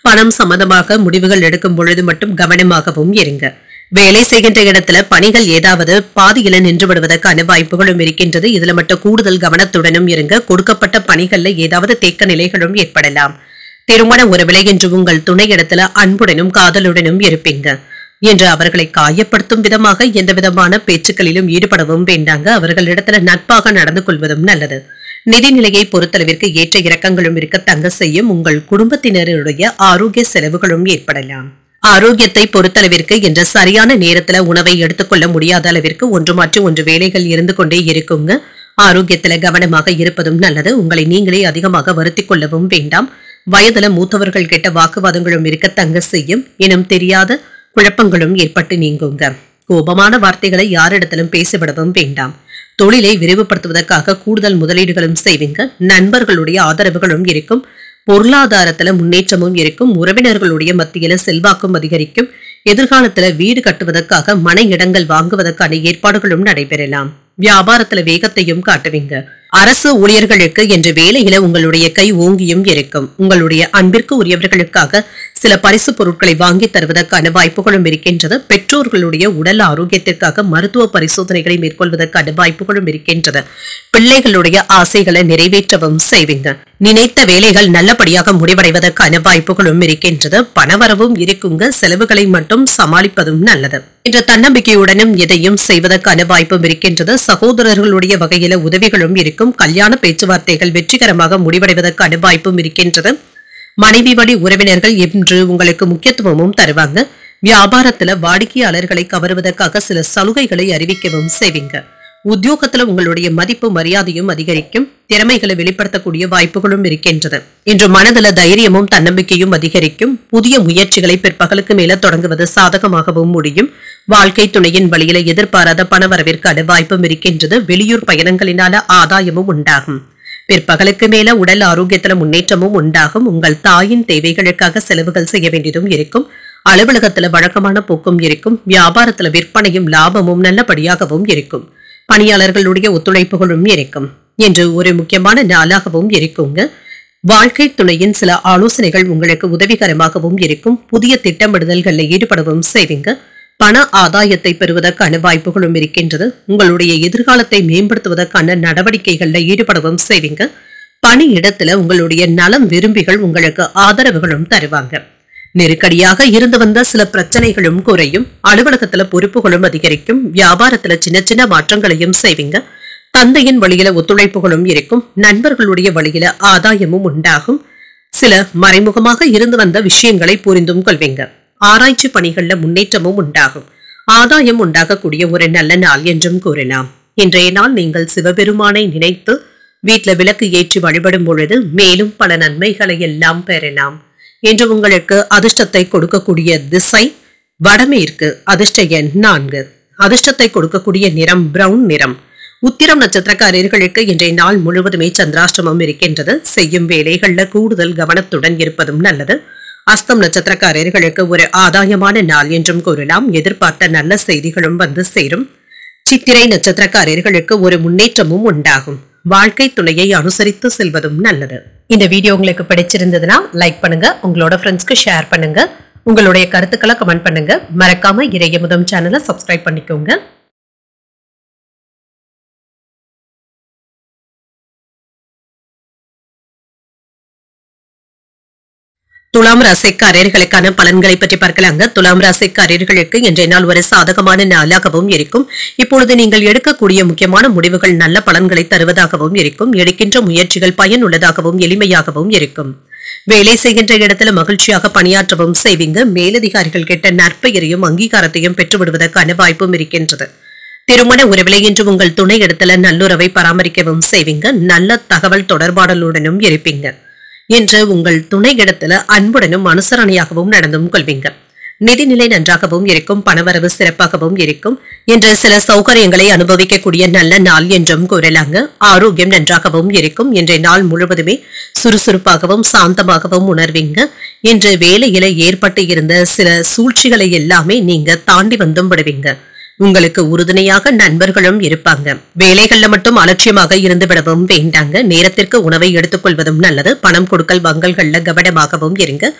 பணம் சம்பந்தமாக முடிவுகள் எடுக்கும் பொழுது மட்டும் கவனமாகவும் இருங்க. வேலை செய்கின்ற இடத்துல பணிகள் ஏதாவது பாதியில நின்று விடுவதற்கான வாய்ப்புகளும் இருக்கின்றது. இதுல மட்டும் கூடுதல் கவனத்துடனும் இருங்க. கொடுக்கப்பட்ட பணிகள்ல ஏதாவது தேக்க நிலைகளும் ஏற்படலாம். திருமண உறவிலை என்று உங்கள் துணை இடத்துல அன்புடனும் காதலுடனும் இருப்பீங்க. என்று அவர்களை காயப்படுத்தும் விதமாக எந்த விதமான பேச்சுக்களிலும் ஈடுபடவும் வேண்டாங்க. அவர்களிடத்துல நட்பாக நடந்து கொள்வதும் நல்லது. நிதிநிலையை பொறுத்தளவிற்கு ஏற்ற இறக்கங்களும் இருக்க தங்க செய்யும். உங்கள் குடும்பத்தினருடைய ஆரோக்கிய செலவுகளும் ஏற்படலாம். ஆரோக்கியத்தை பொறுத்தளவிற்கு இன்று சரியான நேரத்துல உணவை எடுத்துக்கொள்ள முடியாத அளவிற்கு ஒன்று மாற்றி ஒன்று வேலைகள் இருந்து கொண்டே இருக்குங்க. ஆரோக்கியத்துல கவனமாக இருப்பதும் நல்லது. உங்களை நீங்களே அதிகமாக வருத்திக் கொள்ளவும் வேண்டாம். வயதுல மூத்தவர்கள் கிட்ட வாக்குவாதங்களும் இருக்க தங்க செய்யும். இனம் தெரியாத குழப்பங்களும் ஏற்பட்டு நீங்குங்க. கோபமான வார்த்தைகளை யாரிடத்திலும் பேசிவிடவும் வேண்டாம். தொழிலை விரிவுபடுத்துவதற்காக கூடுதல் முதலீடுகளும் செய்வீங்க. நண்பர்களுடைய ஆதரவுகளும் இருக்கும். பொருளாதாரத்துல முன்னேற்றமும் இருக்கும். உறவினர்களுடைய மத்தியில செல்வாக்கும் அதிகரிக்கும். எதிர்காலத்துல வீடு கட்டுவதற்காக மனை இடங்கள் வாங்குவதற்கான ஏற்பாடுகளும் நடைபெறலாம். வியாபாரத்துல வேகத்தையும் காட்டுவீங்க. அரசு ஊழியர்களுக்கு என்ற வேலையில உங்களுடைய கை ஓங்கியும் இருக்கும். உங்களுடைய அன்பிற்கு உரியவர்களுக்காக சில பரிசு பொருட்களை வாங்கி தருவதற்கான வாய்ப்புகளும் இருக்கின்றது. பெற்றோர்களுடைய உடல் ஆரோக்கியத்திற்காக மருத்துவ பரிசோதனைகளை மேற்கொள்வதற்கான வாய்ப்புகளும் இருக்கின்றது. பிள்ளைகளுடைய ஆசைகளை நிறைவேற்றவும் செய்வீங்க. நினைத்த வேலைகள் நல்லபடியாக முடிவடைவதற்கான வாய்ப்புகளும் இருக்கின்றது. பணவரவும் இருக்குங்க. செலவுகளை மட்டும் சமாளிப்பதும் நல்லது. என்ற தன்னம்பிக்கையுடனும் எதையும் செய்வதற்கான வாய்ப்பும் இருக்கின்றது. சகோதரர்களுடைய வகையில உதவிகளும் இருக்கும். கல்யாண பேச்சுவார்த்தைகள் வெற்றிகரமாக முடிவடைவதற்கான வாய்ப்பும் இருக்கின்றது. மனைவி வழி உறவினர்கள் இன்று உங்களுக்கு முக்கியத்துவமும் தருவாங்க. வியாபாரத்துல வாடிக்கையாளர்களை கவருவதற்காக சில சலுகைகளை அறிவிக்கவும் செய்வீங்க. உத்தியோகத்துல உங்களுடைய மதிப்பு மரியாதையும் அதிகரிக்கும். திறமைகளை வெளிப்படுத்தக்கூடிய வாய்ப்புகளும் இருக்கின்றது. இன்று மனதில தைரியமும் தன்னம்பிக்கையும் அதிகரிக்கும். புதிய முயற்சிகளை பிற்பகலுக்கு மேல தொடங்குவது சாதகமாகவும் முடியும். வாழ்க்கை துணையின் வழியில எதிர்பாராத பணவரவிற்கான வாய்ப்பும் இருக்கின்றது. வெளியூர் பயணங்களினால ஆதாயமும் உண்டாகும். பிற்பகலுக்கு மேல உடல் ஆரோக்கியத்துல முன்னேற்றமும் உண்டாகும். உங்கள் தாயின் தேவைகளுக்காக செலவுகள் செய்ய வேண்டியதும் இருக்கும். அலுவலகத்துல வழக்கமான போக்கும் இருக்கும். வியாபாரத்துல விற்பனையும் லாபமும் நல்லபடியாகவும் இருக்கும். பணியாளர்களுடைய ஒத்துழைப்புகளும் இருக்கும். என்று ஒரு முக்கியமான நாளாகவும் இருக்குங்க. வாழ்க்கை துணையின் சில ஆலோசனைகள் உங்களுக்கு உதவிகரமாகவும் இருக்கும். புதிய திட்டமிடுதல்களில் ஈடுபடவும் செய்வீங்க. பண ஆதாயத்தை பெறுவதற்கான வாய்ப்புகளும் இருக்கின்றது. உங்களுடைய எதிர்காலத்தை மேம்படுத்துவதற்கான நடவடிக்கைகளில் ஈடுபடவும் செய்வீங்க. பணி இடத்துல உங்களுடைய நலம் விரும்பிகள் உங்களுக்கு ஆதரவுகளும் தருவாங்க. நெருக்கடியாக இருந்து வந்த சில பிரச்சனைகளும் குறையும். அலுவலகத்துல பொறுப்புகளும் அதிகரிக்கும். வியாபாரத்துல சின்ன சின்ன மாற்றங்களையும் செய்வீங்க. தந்தையின் வழியில ஒத்துழைப்புகளும் இருக்கும். நண்பர்களுடைய வழியில ஆதாயமும் உண்டாகும். சில மறைமுகமாக இருந்து வந்த விஷயங்களை புரிந்தும் கொள்வீங்க. ஆராய்ச்சி பணிகள்ல முன்னேற்றமும் உண்டாகும். ஆதாயம் உண்டாகக்கூடிய ஒரு நல்ல நாள் என்றும் கூறலாம். இன்றைய நாள் நீங்கள் சிவபெருமானை நினைத்து வீட்டுல விளக்கு ஏற்றி வழிபடும் பொழுது மேலும் பல நன்மைகளை எல்லாம் பெறலாம். இன்று உங்களுக்கு அதிர்ஷ்டத்தை கொடுக்கக்கூடிய திசை வடமேற்கு. அதிர்ஷ்ட எண் 4. அதிர்ஷ்டத்தை கொடுக்கக்கூடிய நிறம் பிரவுன் நிறம். உத்திரம் நட்சத்திரக்காரர்களுக்கு இன்றைய நாள் முழுவதுமே சந்திராஷ்டமம் இருக்கின்றது. செய்யும் வேலைகள்ல கூடுதல் கவனத்துடன் இருப்பதும் நல்லது. அஸ்தம் நட்சத்திரக்காரர்களுக்கு ஒரு ஆதாயமான நாள் என்றும் கூறலாம். எதிர்பார்த்த நல்ல செய்திகளும் வந்து சேரும். சித்திரை நட்சத்திரக்காரர்களுக்கு ஒரு முன்னேற்றமும் உண்டாகும். வாழ்க்கை துணையை அனுசரித்து செல்வதும் நல்லது. இந்த வீடியோ உங்களுக்கு பிடிச்சிருந்ததுன்னா லைக் பண்ணுங்க. உங்களோட ஃப்ரெண்ட்ஸ்க்கு ஷேர் பண்ணுங்க. உங்களுடைய கருத்துக்களை கமெண்ட் பண்ணுங்க. மறக்காம இறையமுதம் சேனலை சப்ஸ்கிரைப் பண்ணிக்கோங்க. துலாம் ராசிக்காரர்களுக்கான பலன்களை பற்றி பார்க்கலாங்க. துலாம் ராசிக்காரர்களுக்கு இன்றைய நாள் ஒரு சாதகமான நாளாகவும் இருக்கும். இப்பொழுது நீங்கள் எடுக்கக்கூடிய முக்கியமான முடிவுகள் நல்ல பலன்களை தருவதாகவும் இருக்கும். எடுக்கின்ற முயற்சிகள் பயனுள்ளதாகவும் எளிமையாகவும் இருக்கும். வேலை செய்கின்ற இடத்துல மகிழ்ச்சியாக பணியாற்றவும் செய்வீங்க. மேலதிகாரிகள் கிட்ட நற்பெயரையும் அங்கீகாரத்தையும் பெற்றுவிடுவதற்கான வாய்ப்பும் இருக்கின்றது. திருமண உறவிலே இன்று உங்கள் துணை இடத்துல நல்லுறவை பராமரிக்கவும் செய்வீங்க. நல்ல தகவல் தொடர்பாடலுடனும் இருப்பீங்க. இன்று உங்கள் துணை இடத்துல அன்புடனும் அனுசரணையாகவும் நடந்தும் கொள்வீங்க. நிதிநிலை நன்றாகவும் இருக்கும். பணவரவு சிறப்பாகவும் இருக்கும். இன்று சில சௌகரியங்களை அனுபவிக்கக்கூடிய நல்ல நாள் என்றும் கூறலாங்க. ஆரோக்கியம் நன்றாகவும் இருக்கும். இன்றைய நாள் முழுவதுமே சுறுசுறுப்பாகவும் சாந்தமாகவும் உணர்வீங்க. இன்று வேலையில ஏற்பட்டு இருந்த சில சூழ்ச்சிகளை எல்லாமே நீங்க தாண்டி வந்தும் விடுவீங்க. உங்களுக்கு உறுதுணையாக நண்பர்களும் இருப்பாங்க. வேலைகள்ல மட்டும் அலட்சியமாக இருந்து விடவும் வேண்டாங்க. நேரத்திற்கு உணவை எடுத்துக்கொள்வதும் நல்லது. பணம் கொடுக்கல் வாங்கல்கள்ல கவனமாகவும் இருங்க.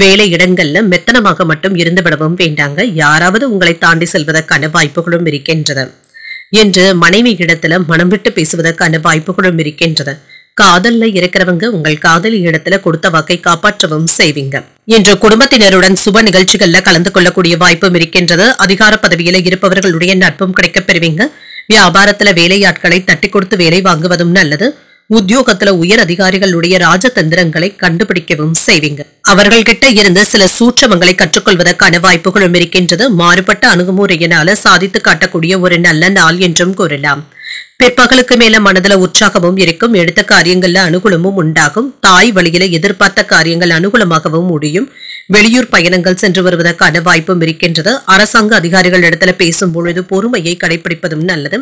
வேலை இடங்கள்ல மெத்தனமாக மட்டும் இருந்து விடவும் வேண்டாங்க. யாராவது உங்களை தாண்டி செல்வதற்கான வாய்ப்புகளும் இருக்கின்றது. என்று மனைவி இடத்துல மனம் விட்டு பேசுவதற்கான வாய்ப்புகளும் இருக்கின்றது. காதல்ல இருக்கிறவங்க உங்கள் காதலி இடத்துல கொடுத்த வாக்கை காப்பாற்றவும் செய்வீங்க. இன்று குடும்பத்தினருடன் சுப நிகழ்ச்சிகள்ல கலந்து கொள்ளக்கூடிய வாய்ப்பும் இருக்கின்றது. அதிகார பதவியில இருப்பவர்களுடைய நட்பும் கிடைக்கப் பெறுவீங்க. வியாபாரத்துல வேலையாட்களை தட்டி கொடுத்து வேலை வாங்குவதும் நல்லது. உத்தியோகத்துல உயர் அதிகாரிகளுடைய ராஜதந்திரங்களை கண்டுபிடிக்கவும் செய்வீங்க. அவர்கள்கிட்ட இருந்து சில சூட்சமங்களை கற்றுக்கொள்வதற்கான வாய்ப்புகளும் இருக்கின்றது. மாறுபட்ட அணுகுமுறையினால சாதித்து காட்டக்கூடிய ஒரு நல்ல நாள் என்றும் கூறலாம். பிற்பகலுக்கு மேல மனதுல உற்சாகமும் இருக்கும். எடுத்த காரியங்கள்ல அனுகூலமும் உண்டாகும். தாய் வழியில எதிர்பார்த்த காரியங்கள் அனுகூலமாகவும் முடியும். வெளியூர் பயணங்கள் சென்று வருவதற்கான வாய்ப்பும் இருக்கின்றது. அரசாங்க அதிகாரிகள் இடத்துல பேசும் பொழுது பொறுமையை கடைபிடிப்பதும் நல்லது.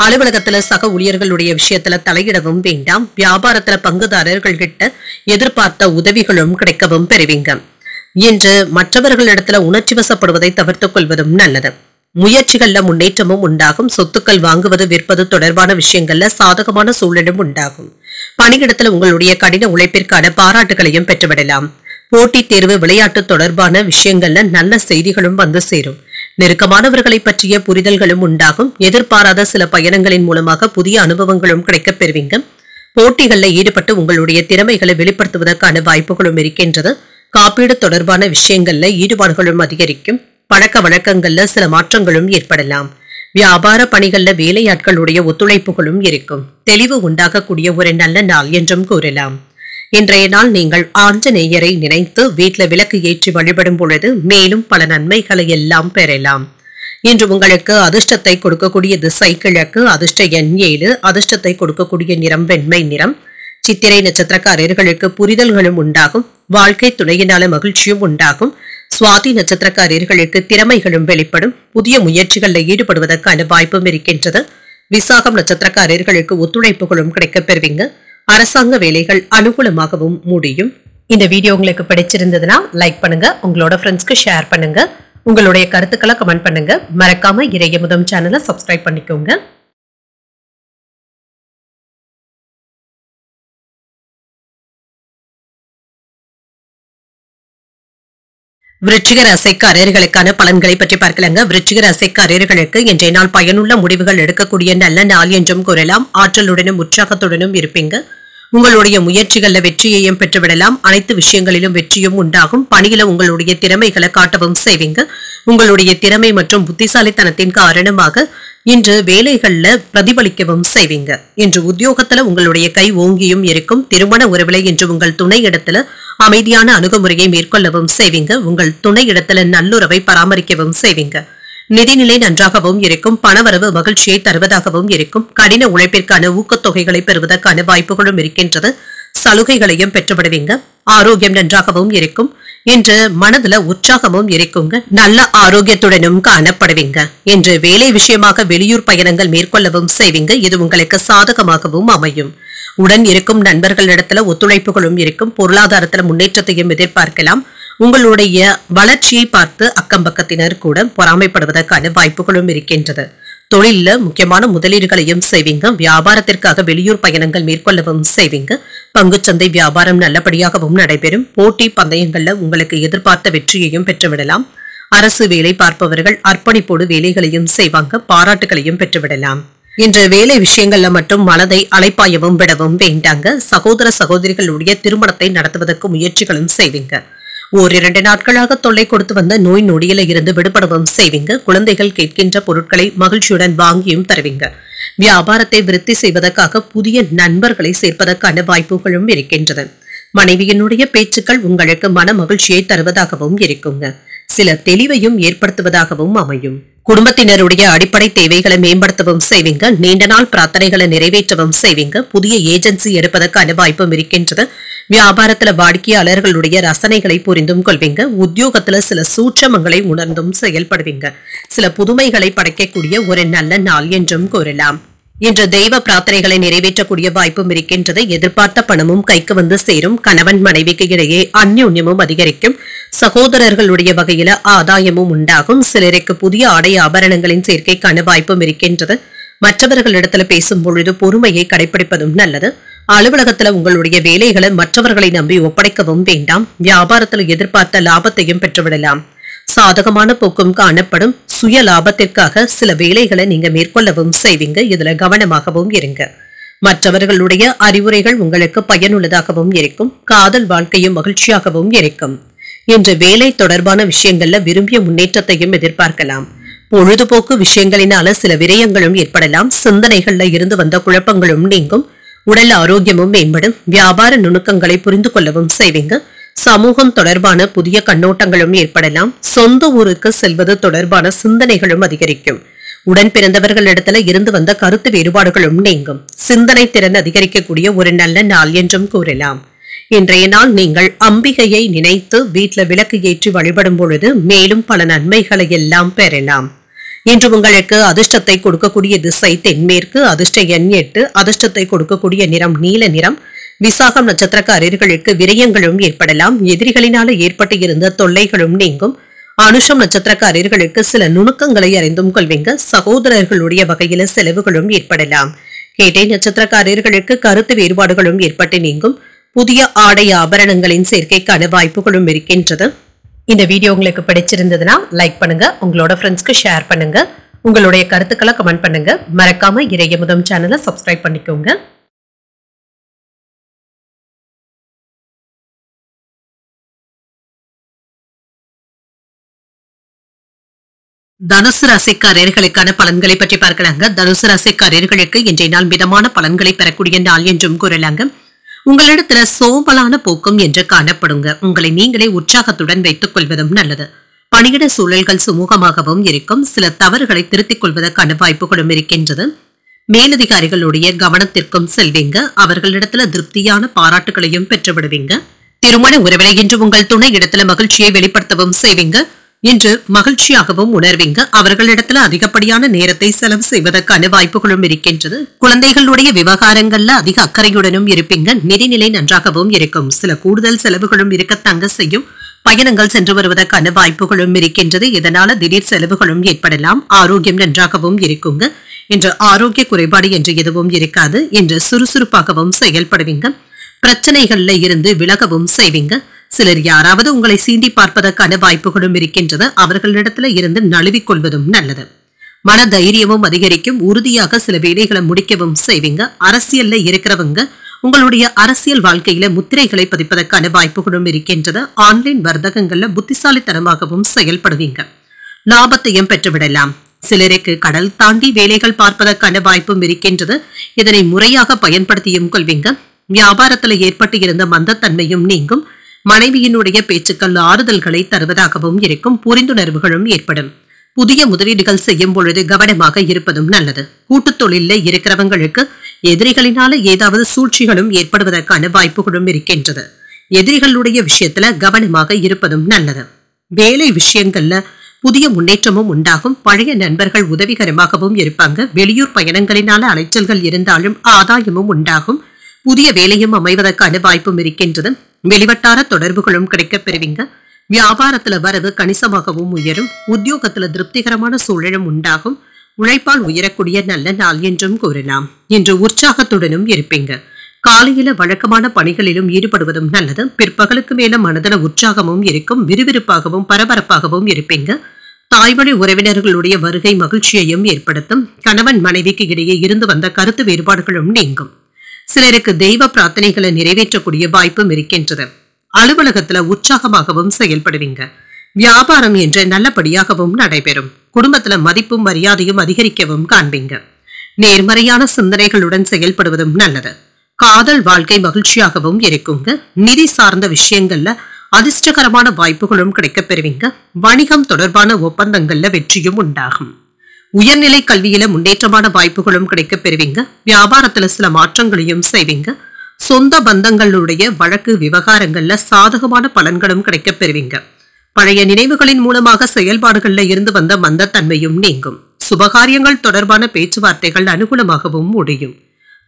அலுவலகத்துல சக ஊழியர்களுடைய விஷயத்துல தலையிடவும் வேண்டாம். வியாபாரத்துல பங்குதாரர்கள் கிட்ட எதிர்பார்த்த உதவிகளும் கிடைக்கவும் பெறுவீங்க. இன்று மற்றவர்களிடத்துல உணர்ச்சி வசப்படுவதை தவிர்த்துக் கொள்வதும் நல்லது. முயற்சிகள்ல முன்னேற்றமும் உண்டாகும். சொத்துக்கள் வாங்குவது விற்பது தொடர்பான விஷயங்கள்ல சாதகமான சூழலும் உண்டாகும். பணியிடத்துல உங்களுடைய கடின உழைப்பிற்கான பாராட்டுகளையும் பெற்றுவிடலாம். போட்டித் தேர்வு விளையாட்டு தொடர்பான விஷயங்கள்ல நல்ல செய்திகளும் வந்து சேரும். நெருக்கமானவர்களை பற்றிய புரிதல்களும் உண்டாகும். எதிர்பாராத சில பயணங்களின் மூலமாக புதிய அனுபவங்களும் கிடைக்கப் பெறுவீங்க. போட்டிகளில் ஈடுபட்டு உங்களுடைய திறமைகளை வெளிப்படுத்துவதற்கான வாய்ப்புகளும் இருக்கின்றது. காப்பீடு தொடர்பான விஷயங்கள்ல ஈடுபாடுகளும் அதிகரிக்கும். பழக்க வழக்கங்கள்ல சில மாற்றங்களும் ஏற்படலாம். வியாபார பணிகள்ல வேலையாட்களுடைய ஒத்துழைப்புகளும் இருக்கும். தெளிவு உண்டாகக்கூடிய ஒரு நல்ல நாள் என்றும் கூறலாம். இன்றைய நாள் நீங்கள் ஆஞ்சநேயரை நினைத்து வீட்டுல விளக்கு ஏற்றி வழிபடும் பொழுது மேலும் பல நன்மைகளை எல்லாம் பெறலாம். இன்று உங்களுக்கு அதிர்ஷ்டத்தை கொடுக்கக்கூடிய திசை கிழக்கு. அதிர்ஷ்ட எண் 7. அதிர்ஷ்டத்தை கொடுக்கக்கூடிய நிறம் வெண்மை நிறம். சித்திரை நட்சத்திரக்காரர்களுக்கு புரிதல்களும் உண்டாகும். வாழ்க்கை துணையினால மகிழ்ச்சியும் உண்டாகும். சுவாதி நட்சத்திரக்காரர்களுக்கு திறமைகளும் வெளிப்படும். புதிய முயற்சிகளில் ஈடுபடுவதற்கான வாய்ப்பும் இருக்கின்றது. விசாகம் நட்சத்திரக்காரர்களுக்கு ஒத்துழைப்புகளும் கிடைக்கப் பெறுவீங்க. அரசாங்க வேலைகள் அனுகூலமாகவும் முடியும். இந்த வீடியோ உங்களுக்கு பிடிச்சிருந்ததுன்னா லைக் பண்ணுங்க. உங்களோட ஃப்ரெண்ட்ஸ்க்கு ஷேர் பண்ணுங்க. உங்களுடைய கருத்துக்களை கமெண்ட் பண்ணுங்க. மறக்காம இறையமுதம் சேனலை சப்ஸ்கிரைப் பண்ணிக்கோங்க. விருச்சிக ராசிக்காரர்களுக்கான பலன்களை பற்றி பார்க்கலாங்க. விருச்சிக ராசிக்காரர்களுக்கு இன்றைய நாள் பயனுள்ள முடிவுகள் எடுக்கக்கூடிய நல்ல நாள் என்றும் கூறலாம். ஆற்றலுடனும் உற்சாகத்துடனும் இருப்பீங்க. உங்களுடைய முயற்சிகள்ல வெற்றியையும் பெற்றுவிடலாம். அனைத்து விஷயங்களிலும் வெற்றியும் உண்டாகும். பணியில உங்களுடைய திறமைகளை காட்டவும் செய்வீங்க. உங்களுடைய திறமை மற்றும் புத்திசாலித்தனத்தின் காரணமாக இன்று வேலைகள்ல பிரதிபலிக்கவும் செய்வீங்க. இன்று உத்தியோகத்துல உங்களுடைய கை ஓங்கியும் இருக்கும். திருமண உறவுல இன்று உங்கள் துணை இடத்துல அமைதியான அணுகுமுறையை மேற்கொள்ளவும் செய்வீங்க. உங்கள் துணை இடத்துல நல்லுறவை பராமரிக்கவும் செய்வீங்க. நிதிநிலை நன்றாகவும் இருக்கும். பணவரவு மகிழ்ச்சியை தருவதாகவும் இருக்கும். கடின உழைப்பிற்கான ஊக்கத்தொகைகளை பெறுவதற்கான வாய்ப்புகளும் இருக்கின்றது. சலுகைகளையும் பெற்றுவிடுவீங்க. ஆரோக்கியம் நன்றாகவும் இருக்கும். இன்று மனதுல உற்சாகமும் இருக்குங்க. நல்ல ஆரோக்கியத்துடனும் காணப்படுவீங்க. இன்று வேலை விஷயமாக வெளியூர் பயணங்கள் மேற்கொள்ளவும் செய்வீங்க. இது உங்களுக்கு சாதகமாகவும் அமையும். உடன் இருக்கும் நண்பர்களிடத்துல ஒத்துழைப்புகளும் இருக்கும். பொருளாதாரத்துல முன்னேற்றத்தையும் எதிர்பார்க்கலாம். உங்களுடைய வளர்ச்சியை பார்த்து அக்கம் பக்கத்தினர் கூட பொறாமைப்படுவதற்கான வாய்ப்புகளும் இருக்கின்றது. தொழில முக்கியமான முதலீடுகளையும் செய்வீங்க. வியாபாரத்திற்காக வெளியூர் பயணங்கள் மேற்கொள்ளவும் செய்வீங்க. பங்குச்சந்தை வியாபாரம் நல்லபடியாகவும் நடைபெறும். போட்டி பந்தயங்கள்ல உங்களுக்கு எதிர்பார்த்த வெற்றியையும் பெற்றுவிடலாம். அரசு வேலை பார்ப்பவர்கள் அர்ப்பணிப்போடு வேலைகளையும் செய்வாங்க. பாராட்டுகளையும் பெற்றுவிடலாம். இன்று வேலை விஷயங்கள்ல மட்டும் மனதை அலைப்பாயவும் விடவும் வேண்டாங்க. சகோதர சகோதரிகளுடைய திருமணத்தை நடத்துவதற்கு முயற்சிகளும் செய்வீங்க. ஓரிரண்டு நாட்களாக தொல்லை கொடுத்து வந்த நோய் நொடியில இருந்து விடுபடவும் செய்வீங்க. குழந்தைகள் கேட்கின்ற பொருட்களை மகிழ்ச்சியுடன் வாங்கியும் தருவீங்க. வியாபாரத்தை விருத்தி செய்வதற்காக புதிய நண்பர்களை சேர்ப்பதற்கான வாய்ப்புகளும் இருக்கின்றது. மனைவியினுடைய பேச்சுக்கள் உங்களுக்கு மன மகிழ்ச்சியை தருவதாகவும் இருக்குங்க. சில தெளிவையும் ஏற்படுத்துவதாகவும் அமையும். குடும்பத்தினருடைய அடிப்படை தேவைகளை மேம்படுத்தவும் செய்வீங்க. நீண்ட நாள் பிரார்த்தனைகளை நிறைவேற்றவும் செய்வீங்க. புதிய ஏஜென்சி எடுப்பதற்கான வாய்ப்பும் இருக்கின்றது. வியாபாரத்துல வாடிக்கையாளர்களுடைய ரசனைகளை புரிந்தும் கொள்வீங்க. உத்தியோகத்துல சில சூட்சமங்களை உணர்ந்தும் செயல்படுவீங்க. சில புதுமைகளை படைக்கக்கூடிய ஒரு நல்ல நாள் என்றும் கூறலாம். இன்று தெய்வ பிரார்த்தனைகளை நிறைவேற்றக்கூடிய வாய்ப்பும் இருக்கின்றது. எதிர்பார்த்த பணமும் கைக்கு வந்து சேரும். கணவன் மனைவிக்கு இடையே அந்யோன்யமும் அதிகரிக்கும். சகோதரர்களுடைய வகையில ஆதாயமும் உண்டாகும். சிலருக்கு புதிய ஆடை ஆபரணங்களின் சேர்க்கைக்கான வாய்ப்பும் இருக்கின்றது. மற்றவர்களிடத்துல பேசும் பொழுது பொறுமையை கடைபிடிப்பதும் நல்லது. அலுவலகத்துல உங்களுடைய வேலைகளை மற்றவர்களை நம்பி ஒப்படைக்கவும் வேண்டாம். வியாபாரத்துல எதிர்பார்த்த லாபத்தையும் பெற்றுவிடலாம். சாதகமான போக்கும் காணப்படும். சுய லாபத்திற்காக சில வேலைகளை நீங்க மேற்கொள்ளவும் செய்வீங்க. இதுல கவனமாகவும் இருங்க. மற்றவர்களுடைய அறிவுரைகள் உங்களுக்கு பயனுள்ளதாகவும் இருக்கும். காதல் வாழ்க்கையும் மகிழ்ச்சியாகவும் இருக்கும். இன்று வேலை தொடர்பான விஷயங்கள்ல விரும்பிய முன்னேற்றத்தையும் எதிர்பார்க்கலாம். பொழுதுபோக்கு விஷயங்களினால சில விரயங்களும் ஏற்படலாம். சிந்தனைகள்ல இருந்து வந்த குழப்பங்களும் நீங்கும். உடல் ஆரோக்கியமும் மேம்படும். வியாபார நுணுக்கங்களை புரிந்து கொள்ளவும் செய்வீங்க. சமூகம் தொடர்பான புதிய கண்ணோட்டங்களும் ஏற்படலாம். சொந்த ஊருக்கு செல்வது தொடர்பான சிந்தனைகளும் அதிகரிக்கும். உடன் பிறந்தவர்களிடத்துல இருந்து வந்த கருத்து வேறுபாடுகளும் நீங்கும். சிந்தனை திறன் அதிகரிக்கக்கூடிய ஒரு நல்ல நாள் என்றும் கூறலாம். இன்றைய நாள் நீங்கள் அம்பிகையை நினைத்து வீட்டுல விளக்கு ஏற்றி வழிபடும் பொழுது மேலும் பல நன்மைகளை எல்லாம் பெறலாம். இன்று உங்களுக்கு அதிர்ஷ்டத்தை கொடுக்கக்கூடிய திசை தென்மேற்கு. அதிர்ஷ்ட எண் 8. அதிர்ஷ்டத்தை கொடுக்கக்கூடிய நிறம் நீல நிறம். விசாகம் நட்சத்திரக்காரர்களுக்கு விரயங்களும் ஏற்படலாம். எதிரிகளினால ஏற்பட்டு இருந்த தொல்லைகளும் நீங்கும். அனுஷம் நட்சத்திரக்காரர்களுக்கு சில நுணுக்கங்களை அறிந்தும் கொள்வீங்க. சகோதரர்களுடைய வகையில செலவுகளும் ஏற்படலாம். கேட்டை நட்சத்திரக்காரர்களுக்கு கருத்து வேறுபாடுகளும் ஏற்பட்டு நீங்கும். புதிய ஆடை ஆபரணங்களின் சேர்க்கைக்கான வாய்ப்புகளும் இருக்கின்றது. இந்த வீடியோ உங்களுக்கு பிடிச்சிருந்ததுன்னா லைக் பண்ணுங்க. உங்களோட ஃப்ரெண்ட்ஸ்க்கு ஷேர் பண்ணுங்க. உங்களுடைய கருத்துக்களை கமெண்ட் பண்ணுங்க. மறக்காம இறையமுதம் சேனலை சப்ஸ்கிரைப் பண்ணிக்கோங்க. தனுசு ராசிக்காரர்களுக்கான பலன்களை பற்றி பார்க்கலாங்க. தனுசு ராசிக்காரர்களுக்கு இன்றைய நாள் மிதமான பலன்களை பெறக்கூடிய நாள் என்றும் கூறலாங்க. உங்களிடத்துல சோம்பலான போக்கும் என்று காணப்படுங்க. உங்களை நீங்களே உற்சாகத்துடன் வைத்துக் கொள்வதும் நல்லது. பணியிட சூழல்கள் சுமூகமாகவும் இருக்கும். சில தவறுகளை திருத்திக் கொள்வதற்கான வாய்ப்புகளும் இருக்கின்றது. மேலதிகாரிகளுடைய கவனத்திற்கும் செல்வீங்க. அவர்களிடத்துல திருப்தியான பாராட்டுகளையும் பெற்றுவிடுவீங்க. திருமண உறவினை இன்று உங்கள் துணை இடத்துல மகிழ்ச்சியை வெளிப்படுத்தவும் செய்வீங்க. இன்று மகிழ்ச்சியாகவும் உணர்வீங்க. அவர்களிடத்துல அதிகப்படியான நேரத்தை செலவு செய்வதற்கான வாய்ப்புகளும் இருக்கின்றது. குழந்தைகளுடைய விவகாரங்கள்ல அதிக அக்கறையுடனும் இருப்பீங்க. நிதிநிலை நன்றாகவும் இருக்கும். சில கூடுதல் செலவுகளும் இருக்கத்தாங்க செய்யும். பயணங்கள் சென்று வருவதற்கான வாய்ப்புகளும் இருக்கின்றது. இதனால திடீர் செலவுகளும் ஏற்படலாம். ஆரோக்கியம் நன்றாகவும் இருக்குங்க. இன்று ஆரோக்கிய குறைபாடு என்று எதுவும் இருக்காது. இன்று சுறுசுறுப்பாகவும் செயல்படுவீங்க. பிரச்சனைகள்ல இருந்து விலகவும் செய்வீங்க. சிலர் யாராவது உங்களை சீண்டி பார்ப்பதற்கான வாய்ப்புகளும் இருக்கின்றது. அவர்களிடத்துல இருந்து நழுவிக் கொள்வதும் நல்லது. மன தைரியமும் அதிகரிக்கும். உறுதியாக சில வேலைகளை முடிக்கவும் செய்வீங்க. அரசியல்ல இருக்கிறவங்க உங்களுடைய அரசியல் வாழ்க்கையில முத்திரைகளை பதிப்பதற்கான வாய்ப்புகளும் இருக்கின்றது. ஆன்லைன் வர்த்தகங்கள்ல புத்திசாலித்தனமாகவும் செயல்படுவீங்க. லாபத்தையும் பெற்றுவிடலாம். சிலருக்கு கடல் தாண்டி வேலைகள் பார்ப்பதற்கான வாய்ப்பும் இருக்கின்றது. இதனை முறையாக பயன்படுத்தியும் கொள்வீங்க. வியாபாரத்துல ஏற்பட்டு இருந்த மந்தத்தன்மையும் நீங்கும். மனைவியினுடைய பேச்சுக்கள் ஆறுதல்களை தருவதாகவும் இருக்கும். புரிந்துணர்வுகளும் ஏற்படும். புதிய முதலீடுகள் செய்யும் பொழுது கவனமாக இருப்பதும் நல்லது. கூட்டுத் தொழில இருக்கிறவங்களுக்கு எதிரிகளினால ஏதாவது சூழ்ச்சிகளும் ஏற்படுவதற்கான வாய்ப்புகளும் இருக்கின்றது. எதிரிகளுடைய விஷயத்துல கவனமாக இருப்பதும் நல்லது. வேலை விஷயங்கள்ல புதிய முன்னேற்றமும் உண்டாகும். பழைய நண்பர்கள் உதவிகரமாகவும் இருப்பாங்க. வெளியூர் பயணங்களினால அலைச்சல்கள் இருந்தாலும் ஆதாயமும் உண்டாகும். புதிய வேலையும் அமைவதற்கான வாய்ப்பும் இருக்கின்றது. வெளிவட்டார தொடர்புகளும் கிடைக்கப் பெறுவீங்க. வியாபாரத்துல வரவு கணிசமாகவும் உயரும். உத்தியோகத்துல திருப்திகரமான சூழலும் உண்டாகும். உழைப்பால் உயரக்கூடிய நல்ல நாள் என்றும் கூறலாம். இன்று உற்சாகத்துடனும் இருப்பீங்க. காலையில வழக்கமான பணிகளிலும் ஈடுபடுவதும் நல்லது. பிற்பகலுக்கு மேல மனதில உற்சாகமும் இருக்கும். விறுவிறுப்பாகவும் பரபரப்பாகவும் இருப்பீங்க. தாய்வழி உறவினர்களுடைய வருகை மகிழ்ச்சியையும் ஏற்படுத்தும். கணவன் மனைவிக்கு இடையே இருந்து வந்த கருத்து வேறுபாடுகளும் நீங்கும். சிலருக்கு தெய்வ பிரார்த்தனைகளை நிறைவேற்றக்கூடிய வாய்ப்பும் இருக்கின்றது. அலுவலகத்துல உற்சாகமாகவும் செயல்படுவீங்க. வியாபாரம் என்று நல்லபடியாகவும் நடைபெறும். குடும்பத்துல மதிப்பும் மரியாதையும் அதிகரிக்கவும் காண்பீங்க. நேர்மறையான சிந்தனைகளுடன் செயல்படுவதும் நல்லது. காதல் வாழ்க்கை மகிழ்ச்சியாகவும் இருக்குங்க. நிதி சார்ந்த விஷயங்கள்ல அதிர்ஷ்டகரமான வாய்ப்புகளும் கிடைக்கப் பெறுவீங்க. வணிகம் தொடர்பான ஒப்பந்தங்கள்ல வெற்றியும் உண்டாகும். உயர்நிலை கல்வியில முன்னேற்றமான வாய்ப்புகளும் கிடைக்கப் பெறுவீங்க. வியாபாரத்துல சில மாற்றங்களையும் செய்வீங்க. சொந்த பந்தங்களுடைய வழக்கு விவகாரங்கள்ல சாதகமான பலன்களும் கிடைக்கப் பெறுவீங்க. பழைய நினைவுகளின் மூலமாக செயல்பாடுகள்ல இருந்து வந்த மந்தத்தன்மையும் நீங்கும். சுபகாரியங்கள் தொடர்பான பேச்சுவார்த்தைகள் அனுகூலமாகவும் முடியும்.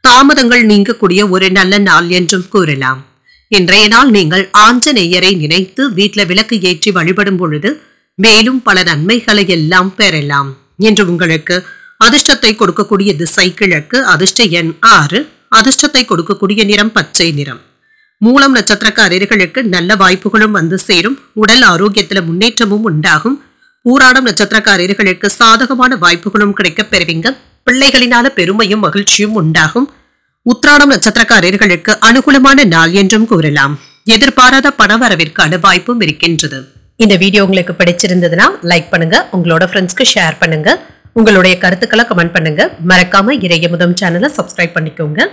தாமதங்கள் நீங்கக்கூடிய ஒரு நல்ல நாள் என்றும் கூறலாம். இன்றைய நாள் நீங்கள் ஆஞ்சநேயரை நினைத்து வீட்டில் விளக்கு ஏற்றி வழிபடும் பொழுது மேலும் பல நன்மைகளை எல்லாம் பெறலாம். என்று உங்களுக்கு அதிர்ஷ்டத்தை கொடுக்கக்கூடிய திசை கிழக்கு. அதிர்ஷ்ட எண் 6. அதிர்ஷ்டத்தை கொடுக்கக்கூடிய நிறம் பச்சை நிறம். மூலம் நட்சத்திரக்காரர்களுக்கு நல்ல வாய்ப்புகளும் வந்து சேரும். உடல் ஆரோக்கியத்துல முன்னேற்றமும் உண்டாகும். பூராடம் நட்சத்திரக்காரர்களுக்கு சாதகமான வாய்ப்புகளும் கிடைக்கப் பெறுவீங்க. பிள்ளைகளினால பெருமையும் மகிழ்ச்சியும் உண்டாகும். உத்திராடம் நட்சத்திரக்காரர்களுக்கு அனுகூலமான நாள் என்றும் கூறலாம். எதிர்பாராத பணவரவிற்கான வாய்ப்பும் இருக்கின்றது. இந்த வீடியோ உங்களுக்கு பிடிச்சிருந்ததுன்னா லைக் பண்ணுங்க. உங்களோட ஃப்ரெண்ட்ஸ்க்கு ஷேர் பண்ணுங்க. உங்களுடைய கருத்துக்களை கமெண்ட் பண்ணுங்க. மறக்காம இறையமுதம் சேனலை சப்ஸ்கிரைப் பண்ணிக்கோங்க.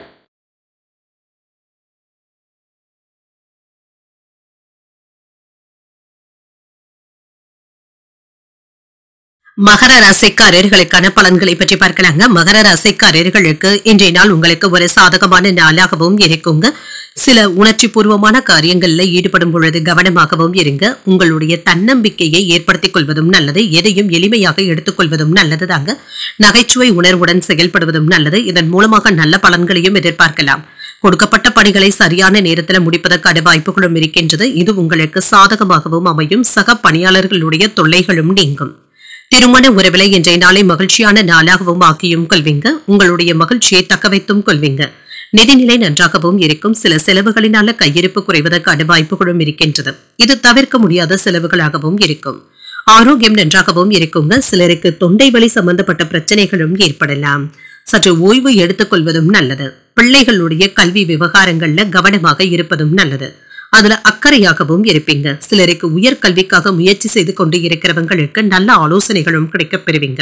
மகர ராசிக்காரர்களுக்கான பலன்களை பற்றி பார்க்கலாங்க. மகர ராசிக்காரர்களுக்கு இன்றைய நாள் உங்களுக்கு ஒரு சாதகமான நாளாகவும் இருக்குங்க. சில உணர்ச்சி பூர்வமான காரியங்கள்ல ஈடுபடும் பொழுது கவனமாகவும் இருங்க. உங்களுடைய தன்னம்பிக்கையை ஏற்படுத்திக் கொள்வதும் நல்லது. எதையும் எளிமையாக எடுத்துக்கொள்வதும் நல்லது தாங்க. நகைச்சுவை உணர்வுடன் செயல்படுவதும் நல்லது. இதன் மூலமாக நல்ல பலன்களையும் எதிர்பார்க்கலாம். கொடுக்கப்பட்ட பணிகளை சரியான நேரத்தில் முடிப்பதற்கான வாய்ப்புகளும் இருக்கின்றது. இது உங்களுக்கு சாதகமாகவும் அமையும். சக பணியாளர்களுடைய தொல்லைகளும் நீங்கும். திருமண உறவிலை இன்றைய நாளை மகிழ்ச்சியான நாளாகவும் ஆக்கியும் கொள்வீங்க. உங்களுடைய மகிழ்ச்சியை தக்க வைத்தும் கொள்வீங்க. நிதிநிலை நன்றாகவும் இருக்கும். சில செலவுகளினால கையிருப்பு குறைவதற்கான வாய்ப்புகளும் இருக்கின்றது. இது தவிர்க்க முடியாத செலவுகளாகவும் இருக்கும். ஆரோக்கியம் நன்றாகவும் இருக்குங்க. சிலருக்கு தொண்டை வலி சம்பந்தப்பட்ட பிரச்சனைகளும் ஏற்படலாம். சற்று ஓய்வு எடுத்துக் கொள்வதும் நல்லது. பிள்ளைகளுடைய கல்வி விவகாரங்கள்ல கவனமாக இருப்பதும் நல்லது. அதுல அக்கறையாகவும் இருப்பீங்க. சிலருக்கு உயர்கல்விக்காக முயற்சி செய்து கொண்டு இருக்கிறவங்களுக்கு நல்ல ஆலோசனைகளும் கிடைக்கப் பெறுவீங்க.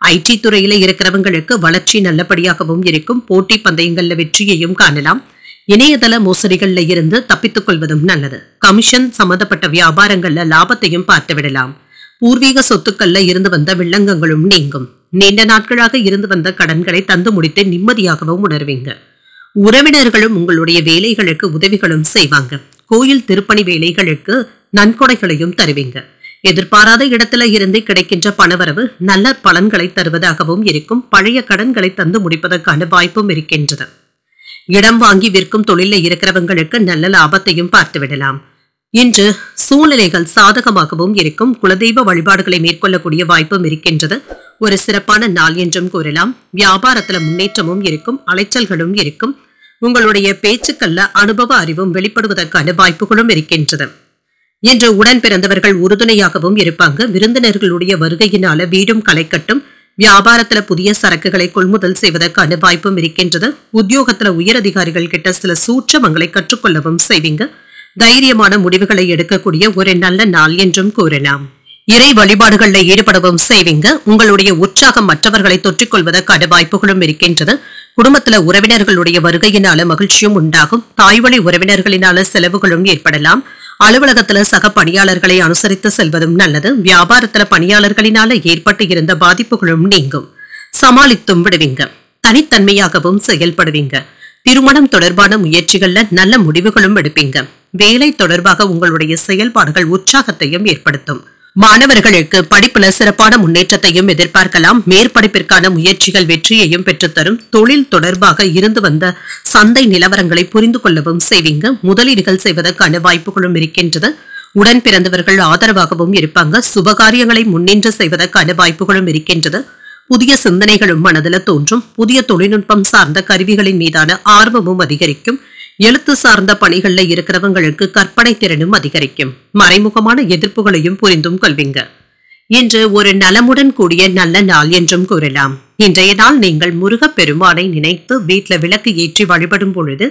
ஐடி துறையில இருக்கிறவங்களுக்கு வளர்ச்சி நல்லபடியாகவும் இருக்கும். போட்டி பந்தயங்கள்ல வெற்றியையும் காணலாம். இணையதள மோசடிகள்ல இருந்து தப்பித்துக் கொள்வதும் நல்லது. கமிஷன் சம்பந்தப்பட்ட வியாபாரங்கள்ல லாபத்தையும் பார்த்து விடலாம். பூர்வீக சொத்துக்கள்ல இருந்து வந்த வில்லங்கங்களும் நீங்கும். நீண்ட நாட்களாக இருந்து வந்த கடன்களை தந்து முடித்து நிம்மதியாகவும் உணர்வீங்க. உறவினர்களும் உங்களுடைய வேலைகளுக்கு உதவிகளும் செய்வாங்க. கோயில் திருப்பணி வேலைகளுக்கு நன்கொடைகளையும் தருவீங்க. எதிர்பாராத இடத்துல இருந்து கிடைக்கின்ற பணவரவு நல்ல பலன்களை தருவதாகவும் இருக்கும். பழைய கடன்களை தந்து முடிப்பதற்கான வாய்ப்பும் இருக்கின்றது. இடம் வாங்கி விற்கும் தொழில இருக்கிறவங்களுக்கு நல்ல லாபத்தையும் பார்த்து விடலாம். இன்று சூழ்நிலைகள் சாதகமாகவும் இருக்கும். குலதெய்வ வழிபாடுகளை மேற்கொள்ளக்கூடிய வாய்ப்பும் இருக்கின்றது. ஒரு சிறப்பான நாள் என்றும் கூறலாம். வியாபாரத்துல முன்னேற்றமும் இருக்கும். அலைச்சல்களும் இருக்கும். உங்களுடைய பேச்சுக்கள்ல அனுபவ அறிவும் வெளிப்படுவதற்கான வாய்ப்புகளும் இருக்கின்றது. இன்று உடன் பிறந்தவர்கள் உறுதுணையாகவும் இருப்பாங்க. விருந்தினர்களுடைய வருகையினால வீடும் களை கட்டும். வியாபாரத்துல புதிய சரக்குகளை கொள்முதல் செய்வதற்கான வாய்ப்பும் இருக்கின்றது. உத்தியோகத்துல உயரதிகாரிகள் கிட்ட சில சூட்சமங்களை கற்றுக்கொள்ளவும் செய்வீங்க. தைரியமான முடிவுகளை எடுக்கக்கூடிய ஒரு நல்ல நாள் என்றும் கூறலாம். இறை வழிபாடுகளில் ஈடுபடவும் செய்வீங்க. உங்களுடைய உற்சாகம் மற்றவர்களை தொற்றிக்கொள்வதற்கான வாய்ப்புகளும் இருக்கின்றது. குடும்பத்துல உறவினர்களுடைய வருகையினால மகிழ்ச்சியும் உண்டாகும். தாய்வழி உறவினர்களினால செலவுகளும் ஏற்படலாம். அலுவலகத்துல சக பணியாளர்களை அனுசரித்து செல்வதும் நல்லது. வியாபாரத்துல பணியாளர்களினால ஏற்பட்டு இருந்த பாதிப்புகளும் நீங்கும். சமாளித்தும் விடுவீங்க. தனித்தன்மையாகவும் செயல்படுவீங்க. திருமணம் தொடர்பான முயற்சிகள்ல நல்ல முடிவுகளும் எடுப்பீங்க. வேலை தொடர்பாக உங்களுடைய செயல்பாடுகள் உற்சாகத்தையும் ஏற்படுத்தும். மாணவர்களுக்கு படிப்புல சிறப்பான முன்னேற்றத்தையும் எதிர்பார்க்கலாம். மேற்படிப்பிற்கான முயற்சிகள் வெற்றியையும் பெற்றுத்தரும். தொழில் தொடர்பாக இருந்து வந்த சந்தை நிலவரங்களை புரிந்து கொள்ளவும் செய்வீங்க. முதலீடுகள் செய்வதற்கான வாய்ப்புகளும் இருக்கின்றது. உடன் பிறந்தவர்கள் ஆதரவாகவும் இருப்பாங்க. சுபகாரியங்களை முன்னின்று செய்வதற்கான வாய்ப்புகளும் இருக்கின்றது. புதிய சிந்தனைகளும் மனதில் தோன்றும். புதிய தொழில்நுட்பம் சார்ந்த கருவிகளின் மீதான ஆர்வமும் அதிகரிக்கும். எழுத்து சார்ந்த பணிகள்ல இருக்கிறவங்களுக்கு கற்பனை திறனும் அதிகரிக்கும். மறைமுகமான எதிர்ப்புகளையும் புரிந்தும் கொள்வீங்க. இன்று ஒரு நலமுடன் கூடிய நல்ல நாள் என்றும் கூறலாம். இன்றைய நாள் நீங்கள் முருகப் பெருமானை நினைத்து வீட்டுல விளக்கு ஏற்றி வழிபடும் பொழுது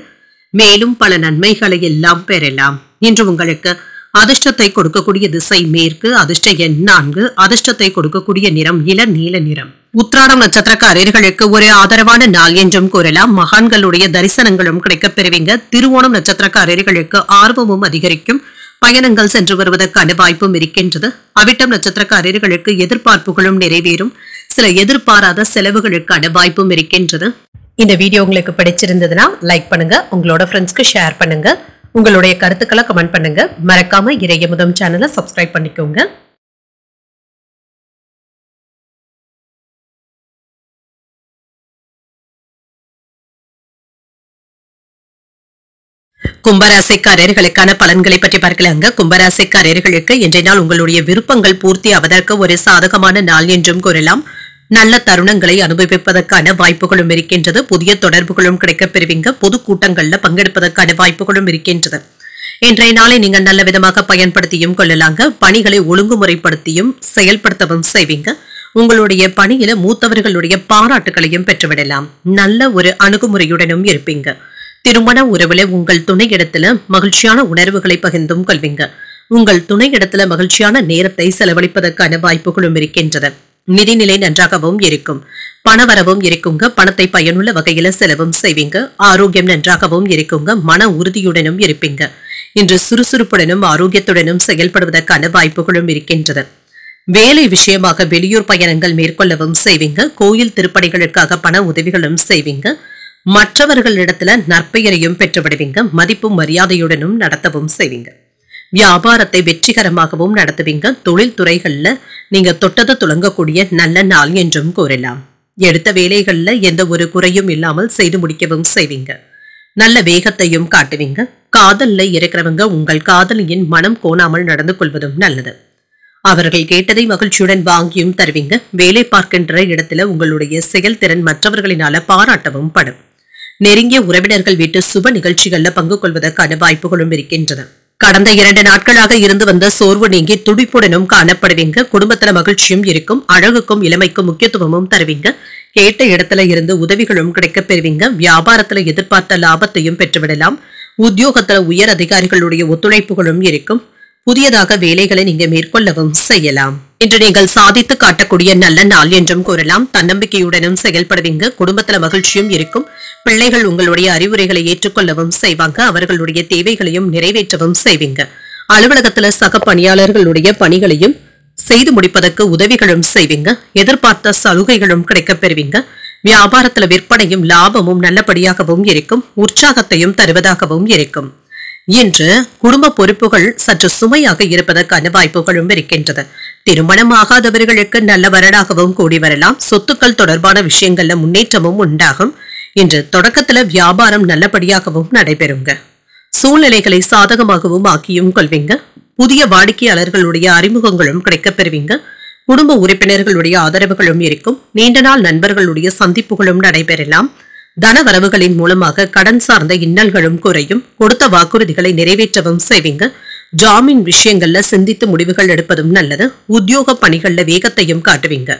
மேலும் பல நன்மைகளை எல்லாம் பெறலாம். இன்று உங்களுக்கு அதிர்ஷ்டத்தை கொடுக்கக்கூடிய திசை மேற்கு. அதிர்ஷ்ட எண் 4. அதிர்ஷ்டத்தை கொடுக்கக்கூடிய நிறம் இள நீல நிறம். உத்திராடம் நட்சத்திரக்காரர்களுக்கு ஒரு ஆதரவான நாள் என்றும் கூறலாம். மகான்களுடைய தரிசனங்களும் கிடைக்கப் பெறுவீங்க. திருவோணம் நட்சத்திரக்காரர்களுக்கு ஆர்வமும் அதிகரிக்கும். பயணங்கள் சென்று வருவதற்கான வாய்ப்பும் இருக்கின்றது. அவிட்டம் நட்சத்திரக்காரர்களுக்கு எதிர்பார்ப்புகளும் நிறைவேறும். சில எதிர்பாராத செலவுகளுக்கான வாய்ப்பும் இருக்கின்றது. இந்த வீடியோ உங்களுக்கு பிடிச்சிருந்ததுன்னா லைக் பண்ணுங்க. உங்களோட ஃப்ரெண்ட்ஸ்க்கு ஷேர் பண்ணுங்க. உங்களுடைய கருத்துக்களை கமெண்ட் பண்ணுங்க. மறக்காம இறையமுதம் சேனலை சப்ஸ்கிரைப் பண்ணிக்கோங்க. கும்பராசிக்காரர்களுக்கான பலன்களை பற்றி பார்க்கலாங்க. கும்பராசிக்காரர்களுக்கு இன்றைய நாள் உங்களுடைய விருப்பங்கள் பூர்த்தி ஆவதற்கு ஒரு சாதகமான நாள் என்றும் கூறலாம். நல்ல தருணங்களை அனுபவிப்பதற்கான வாய்ப்புகளும் இருக்கின்றது. புதிய தொடர்புகளும் கிடைக்கப் பெறுவீங்க. பொதுக்கூட்டங்கள்ல பங்கெடுப்பதற்கான வாய்ப்புகளும் இருக்கின்றது. இன்றைய நாளை நீங்க நல்ல விதமாக பயன்படுத்தியும் கொள்ளலாங்க. பணிகளை ஒழுங்குமுறைப்படுத்தியும் செயல்படுத்தவும் செய்வீங்க. உங்களுடைய பணியில மூத்தவர்களுடைய பாராட்டுகளையும் பெற்றுவிடலாம். நல்ல ஒரு அணுகுமுறையுடனும் இருப்பீங்க. திருமண உறவுல உங்கள் துணையிடத்துல மகிழ்ச்சியான உணர்வுகளை பகிர்ந்தும் கொள்வீங்க. உங்கள் துணையிடத்துல மகிழ்ச்சியான நேரத்தை செலவழிப்பதற்கான வாய்ப்புகளும் இருக்கின்றது. நிதிநிலை நன்றாகவும் இருக்கும். பணவரவும் இருக்குங்க. பணத்தை பயனுள்ள வகையில செலவும் செய்வீங்க. ஆரோக்கியம் நன்றாகவும் இருக்குங்க. மன உறுதியுடனும் இருப்பீங்க. இன்று சுறுசுறுப்புடனும் ஆரோக்கியத்துடனும் செயல்படுவதற்கான வாய்ப்புகளும் இருக்கின்றது. வேலை விஷயமாக வெளியூர் பயணங்கள் மேற்கொள்ளவும் செய்வீங்க. கோயில் திருப்பணிகளுக்காக பண உதவிகளும் செய்வீங்க. மற்றவர்களிடத்துல நற்பெயரையும் பெற்றுவிடுவீங்க. மதிப்பும் மரியாதையுடனும் நடத்தவும் செய்வீங்க. வியாபாரத்தை வெற்றிகரமாகவும் நடத்துவீங்க. தொழில் துறைகள்ல நீங்க தொட்டது துளங்கக்கூடிய நல்ல நாள் என்றும் கூறலாம். எடுத்த வேலைகள்ல எந்த ஒரு குறையும் இல்லாமல் செய்து முடிக்கவும் செய்வீங்க. நல்ல வேகத்தையும் காட்டுவீங்க. காதல்ல இருக்கிறவங்க உங்கள் காதலியின் மனம் கோணாமல் நடந்து கொள்வதும் நல்லது. அவர்கள் கேட்டதை மகிழ்ச்சியுடன் வாங்கியும் தருவீங்க. வேலை பார்க்கின்ற இடத்துல உங்களுடைய செயல்திறன் மற்றவர்களினால பாராட்டவும் படும். நெருங்கிய உறவினர்கள் வீட்டு சுப நிகழ்ச்சிகள்ல பங்கு கொள்வதற்கான வாய்ப்புகளும் இருக்கின்றன. கடந்த 2 நாட்களாக இருந்து வந்த சோர்வு நீங்கி துடிப்புடனும் காணப்படுவீங்க. குடும்பத்துல மகிழ்ச்சியும் இருக்கும். அழகுக்கும் இளமைக்கும் முக்கியத்துவமும் தருவீங்க. கேட்ட இடத்துல இருந்து உதவிகளும் கிடைக்கப் பெறுவீங்க. வியாபாரத்துல எதிர்பார்த்த லாபத்தையும் பெற்றுவிடலாம். உத்தியோகத்துல உயர் அதிகாரிகளுடைய ஒத்துழைப்புகளும் இருக்கும். புதியதாக வேலைகளை நீங்க மேற்கொள்ளவும் செய்யலாம். இன்று நீங்கள் சாதித்து காட்டக்கூடிய நல்ல நாள் என்றும் கூறலாம். தன்னம்பிக்கையுடனும் செயல்படுவீங்க. குடும்பத்துல மகிழ்ச்சியும் இருக்கும். பிள்ளைகள் உங்களுடைய அறிவுரைகளை ஏற்றுக்கொள்ளவும் செய்வாங்க. அவர்களுடைய தேவைகளையும் நிறைவேற்றவும் செய்வீங்க. அலுவலகத்துல சக பணியாளர்களுடைய பணிகளையும் செய்து முடிப்பதற்கு உதவிகளும் செய்வீங்க. எதிர்பார்த்த சலுகைகளும் கிடைக்கப் பெறுவீங்க. வியாபாரத்துல விற்பனையும் லாபமும் நல்லபடியாகவும் இருக்கும். உற்சாகத்தையும் தருவதாகவும் இருக்கும். இன்று குடும்ப பொறுப்புகள் சற்று சுமையாக இருப்பதற்கான வாய்ப்புகளும் இருக்கின்றது. திருமணம் ஆகாதவர்களுக்கு நல்ல வரனாகவும் கூடி வரலாம். சொத்துக்கள் தொடர்பான விஷயங்கள்ல முன்னேற்றமும் உண்டாகும். இன்று தொடக்கத்துல வியாபாரம் நல்லபடியாகவும் நடைபெறுங்க. சூழ்நிலைகளை சாதகமாகவும் ஆக்கியும் கொள்வீங்க. புதிய வாடிக்கையாளர்களுடைய அறிமுகங்களும் கிடைக்கப் பெறுவீங்க. குடும்ப உறுப்பினர்களுடைய ஆதரவுகளும் இருக்கும். நீண்ட நாள் நண்பர்களுடைய சந்திப்புகளும் நடைபெறலாம். தனவரவுகளின் மூலமாக கடன் சார்ந்த இன்னல்களும் குறையும். கொடுத்த வாக்குறுதிகளை நிறைவேற்றவும் செய்வீங்க. ஜாமீன் விஷயங்கள்ல சிந்தித்து முடிவுகள் எடுப்பதும் நல்லது. உத்தியோக பணிகள்ல வேகத்தையும் காட்டுவீங்க.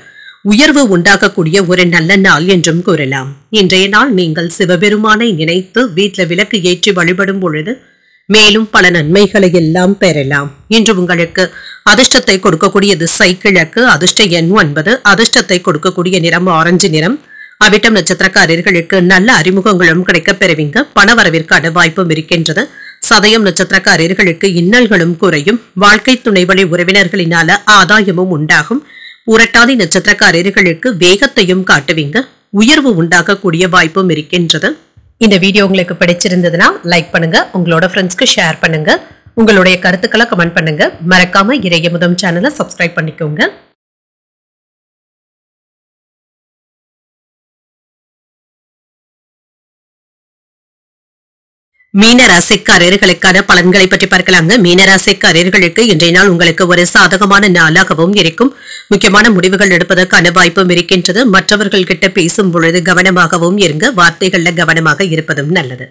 உயர்வு உண்டாகக்கூடிய ஒரு நல்ல நாள் என்றும் கூறலாம். இன்றைய நாள் நீங்கள் சிவபெருமானை நினைத்து வீட்டுல விளக்கு ஏற்றி வழிபடும் பொழுது மேலும் பல நன்மைகளை எல்லாம் பெறலாம். இன்று உங்களுக்கு அதிர்ஷ்டத்தை கொடுக்கக்கூடிய திசை கிழக்கு. அதிர்ஷ்ட எண் 9. அதிர்ஷ்டத்தை கொடுக்கக்கூடிய நிறம் ஆரஞ்சு நிறம். அவிட்டம் நட்சத்திரக்காரர்களுக்கு நல்ல அறிமுகங்களும் கிடைக்கப் பெறுவீங்க. பணவரவிற்கான வாய்ப்பும் இருக்கின்றது. சதயம் நட்சத்திரக்காரர்களுக்கு இன்னல்களும் குறையும். வாழ்க்கை துணை வழி உறவினர்களினால ஆதாயமும் உண்டாகும். புரட்டாதி நட்சத்திரக்காரர்களுக்கு வேகத்தையும் காட்டுவீங்க. உயர்வு உண்டாகக்கூடிய வாய்ப்பும் இருக்கின்றது. இந்த வீடியோ உங்களுக்கு பிடிச்சிருந்ததுன்னா லைக் பண்ணுங்க. உங்களோட ஃப்ரெண்ட்ஸ்க்கு ஷேர் பண்ணுங்க. உங்களுடைய கருத்துக்களை கமெண்ட் பண்ணுங்க. மறக்காம இறையமுதம் சேனலை சப்ஸ்கிரைப் பண்ணிக்கோங்க. மீனராசிக்காரர்களுக்கான பலன்களை பற்றி பார்க்கலாங்க. மீனராசிக்காரர்களுக்கு இன்றைய நாள் உங்களுக்கு ஒரு சாதகமான நாளாகவும் இருக்கும். முக்கியமான முடிவுகள் எடுப்பதற்கான வாய்ப்பும் இருக்கின்றது. மற்றவர்கள் கிட்ட பேசும் பொழுது கவனமாகவும் இருங்க. வார்த்தைகள்ல கவனமாக இருப்பதும் நல்லது.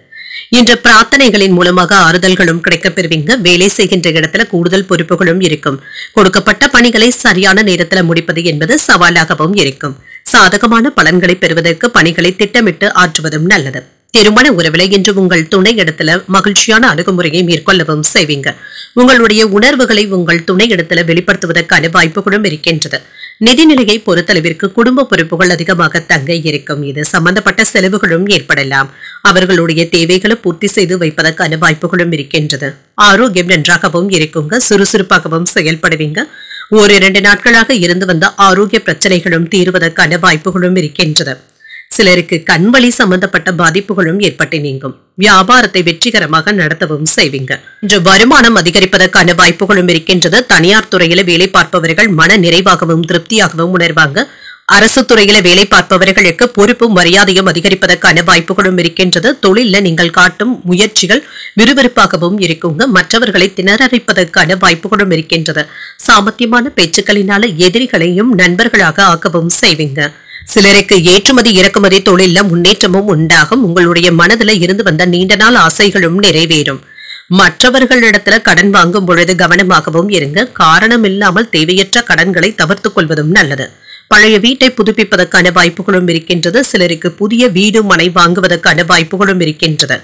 இன்று பிரார்த்தனைகளின் மூலமாக ஆறுதல்களும் கிடைக்கப் பெறுவீங்க. வேலை செய்கின்ற இடத்துல கூடுதல் பொறுப்புகளும் இருக்கும். கொடுக்கப்பட்ட பணிகளை சரியான நேரத்தில் முடிப்பது என்பது சவாலாகவும் இருக்கும். சாதகமான பலன்களை பெறுவதற்கு பணிகளை திட்டமிட்டு ஆற்றுவதும் நல்லது. திருமண உறவில இன்று உங்கள் துணை இடத்துல மகிழ்ச்சியான அணுகுமுறையை மேற்கொள்ளவும் செய்வீங்க. உங்களுடைய உணர்வுகளை உங்கள் துணை இடத்துல வெளிப்படுத்துவதற்கான வாய்ப்புகளும் இருக்கின்றது. நிதிநிலையை பொறுத்தளவிற்கு குடும்ப பொறுப்புகள் அதிகமாக தங்க இருக்கும். இது சம்பந்தப்பட்ட செலவுகளும் ஏற்படலாம். அவர்களுடைய தேவைகளை பூர்த்தி செய்து வைப்பதற்கான வாய்ப்புகளும் இருக்கின்றது. ஆரோக்கியம் நன்றாகவும் இருக்குங்க. சுறுசுறுப்பாகவும் செயல்படுவீங்க. 1-2 நாட்களாக இருந்து வந்த ஆரோக்கிய பிரச்சனைகளும் தீர்வதற்கான வாய்ப்புகளும் இருக்கின்றது. சிலருக்கு கண்வலி சம்பந்தப்பட்ட பாதிப்புகளும் ஏற்பட்டு நீங்கும். வியாபாரத்தை வெற்றிகரமாக நடத்தவும் செய்வீங்க. இன்று வருமானம் அதிகரிப்பதற்கான வாய்ப்புகளும் இருக்கின்றது. தனியார் துறையில வேலை பார்ப்பவர்கள் மன நிறைவாகவும் திருப்தியாகவும் உணர்வாங்க. அரசு துறையில வேலை பார்ப்பவர்களுக்கு பொறுப்பும் மரியாதையும் அதிகரிப்பதற்கான வாய்ப்புகளும் இருக்கின்றது. தொழில நீங்கள் காட்டும் முயற்சிகள் விறுவிறுப்பாகவும் இருக்குங்க. மற்றவர்களை திணறடிப்பதற்கான வாய்ப்புகளும் இருக்கின்றது. சாமர்த்தியமான பேச்சுக்களினால எதிரிகளையும் நண்பர்களாக ஆக்கவும் செய்வீங்க. சிலருக்கு ஏற்றுமதி இறக்குமதி தொழில முன்னேற்றமும் உண்டாகும். உங்களுடைய மனதில் இருந்து வந்த நீண்ட நாள் ஆசைகளும் நிறைவேறும். மற்றவர்களிடத்துல கடன் வாங்கும் பொழுது கவனமாகவும் இருங்க. காரணம் இல்லாமல் தேவையற்ற கடன்களை தவிர்த்துக் கொள்வதும் நல்லது. பழைய வீட்டை புதுப்பிப்பதற்கான வாய்ப்புகளும் இருக்கின்றது. சிலருக்கு புதிய வீடு மனை வாங்குவதற்கான வாய்ப்புகளும் இருக்கின்றது.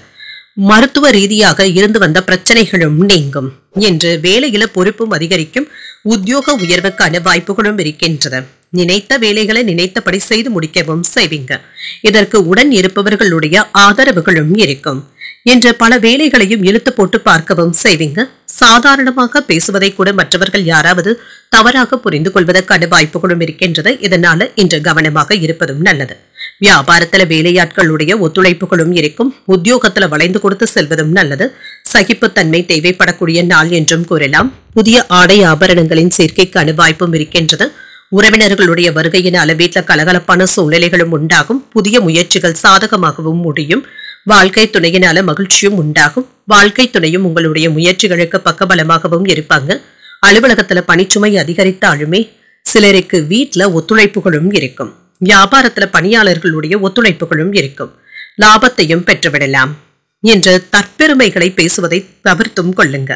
மருத்துவ ரீதியாக இருந்து வந்த பிரச்சனைகளும் நீங்கும். என்று வேலையில பொறுப்பும் அதிகரிக்கும். உத்தியோக உயர்வுக்கான வாய்ப்புகளும் இருக்கின்றது. நினைத்த வேலைகளை நினைத்தபடி செய்து முடிக்கவும் செய்வீங்க. இதற்கு உடன் இருப்பவர்களுடைய ஆதரவுகளும் இருக்கும். என்று பல வேலைகளையும் இழுத்து போட்டு பார்க்கவும் செய்வீங்க. சாதாரணமாக பேசுவதை கூட மற்றவர்கள் யாராவது தவறாக புரிந்து கொள்வதற்கான வாய்ப்புகளும் இருக்கின்றது. இதனால இன்று கவனமாக இருப்பதும் நல்லது. வியாபாரத்துல வேலையாட்களுடைய ஒத்துழைப்புகளும் இருக்கும். உத்தியோகத்துல வளைந்து கொடுத்து செல்வதும் நல்லது. சகிப்புத்தன்மை தேவைப்படக்கூடிய நாள் என்றும் கூறலாம். புதிய ஆடை ஆபரணங்களின் சேர்க்கைக்கான வாய்ப்பும் இருக்கின்றது. உறவினர்களுடைய வருகையினால வீட்டுல கலகலப்பான சூழ்நிலைகளும் உண்டாகும். புதிய முயற்சிகள் சாதகமாகவும் முடியும். வாழ்க்கை துணையினால மகிழ்ச்சியும் உண்டாகும். வாழ்க்கை துணையும் உங்களுடைய முயற்சிகளுக்கு பக்கபலமாகவும் இருப்பாங்க. அலுவலகத்துல பணிச்சுமை அதிகரித்தாலுமே சிலருக்கு வீட்டுல ஒத்துழைப்புகளும் இருக்கும். வியாபாரத்துல பணியாளர்களுடைய ஒத்துழைப்புகளும் இருக்கும். லாபத்தையும் பெற்றுவிடலாம். என்று தற்பெருமைகளை பேசுவதை தவிர்த்தும் கொள்ளுங்க.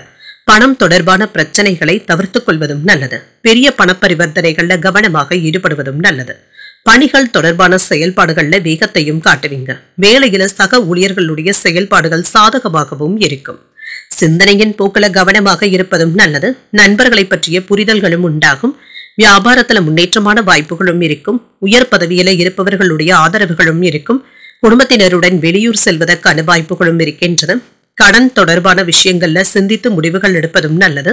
பணம் தொடர்பான பிரச்சனைகளை தவிர்த்துக் கொள்வதும் நல்லது. பெரிய பணப்பரிவர்த்தனைகள்ல கவனமாக ஈடுபடுவதும் நல்லது. பணிகள் தொடர்பான செயல்பாடுகள்ல வேகத்தையும் காட்டுவீங்க. வேலையில சக ஊழியர்களுடைய செயல்பாடுகள் சாதகமாகவும் இருக்கும். சிந்தனையின் போக்குல கவனமாக இருப்பதும் நல்லது. நண்பர்களை பற்றிய புரிதல்களும் உண்டாகும். வியாபாரத்துல முன்னேற்றமான வாய்ப்புகளும் இருக்கும். உயர் பதவியில இருப்பவர்களுடைய ஆதரவுகளும் இருக்கும். குடும்பத்தினருடன் வெளியூர் செல்வதற்கான வாய்ப்புகளும் இருக்கின்றது. கடன் தொடர்பான விஷயங்கள்ல சிந்தித்து முடிவுகள் எடுப்பதும் நல்லது.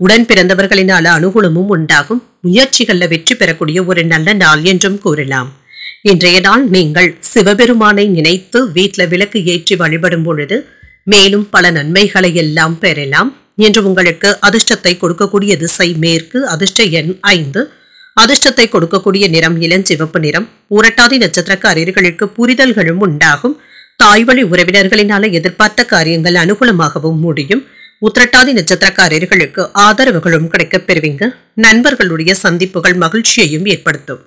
உடன் பிறந்தவர்களினால அனுகூலமும் உண்டாகும். முயற்சிகள்ல வெற்றி பெறக்கூடிய ஒரு நல்ல நாள் என்றும் கூறலாம். இன்றைய நாள் நீங்கள் சிவபெருமானை நினைத்து வீட்டுல விளக்கு ஏற்றி வழிபடும் பொழுது மேலும் பல நன்மைகளை எல்லாம் பெறலாம். என்று உங்களுக்கு அதிர்ஷ்டத்தை கொடுக்கக்கூடிய திசை மேற்கு. அதிர்ஷ்ட எண் 5. அதிர்ஷ்டத்தை கொடுக்கக்கூடிய நிறம் இளஞ்சிவப்பு நிறம். புரட்டாதி நட்சத்திரக்காரர்களுக்கு புரிதல்களும் உண்டாகும். தாய்வழி உறவினர்களினால எதிர்பார்த்த காரியங்கள் அனுகூலமாகவும் முடியும். உத்திரட்டாதி நட்சத்திரக்காரர்களுக்கு ஆதரவுகளும் கிடைக்கப் பெறுவீங்க. நண்பர்களுடைய சந்திப்புகள் மகிழ்ச்சியையும் ஏற்படுத்தும்.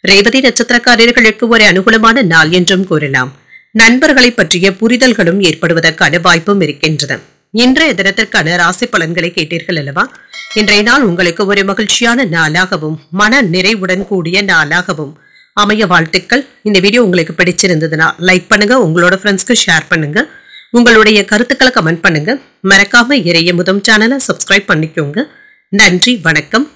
ரேவதி நட்சத்திரக்காரர்களுக்கு ஒரு அனுகூலமான நாள் என்றும் கூறலாம். நண்பர்களை பற்றிய புரிதல்களும் ஏற்படுவதற்கான வாய்ப்பும் இருக்கின்றது. இன்றைய தினத்திற்கான ராசி பலன்களை கேட்டீர்கள் அல்லவா? இன்றைய நாள் உங்களுக்கு ஒரு மகிழ்ச்சியான நாளாகவும் மன நிறைவுடன் கூடிய நாளாகவும் அமைய வாழ்த்துக்கள். இந்த வீடியோ உங்களுக்கு பிடிச்சிருந்ததுன்னா லைக் பண்ணுங்க, உங்களோட ஃப்ரெண்ட்ஸ்க்கு ஷேர் பண்ணுங்க, உங்களுடைய கருத்துக்களை கமெண்ட் பண்ணுங்க. மறக்காம இறையமுதம் சேனலை சப்ஸ்கிரைப் பண்ணிக்கோங்க. நன்றி, வணக்கம்.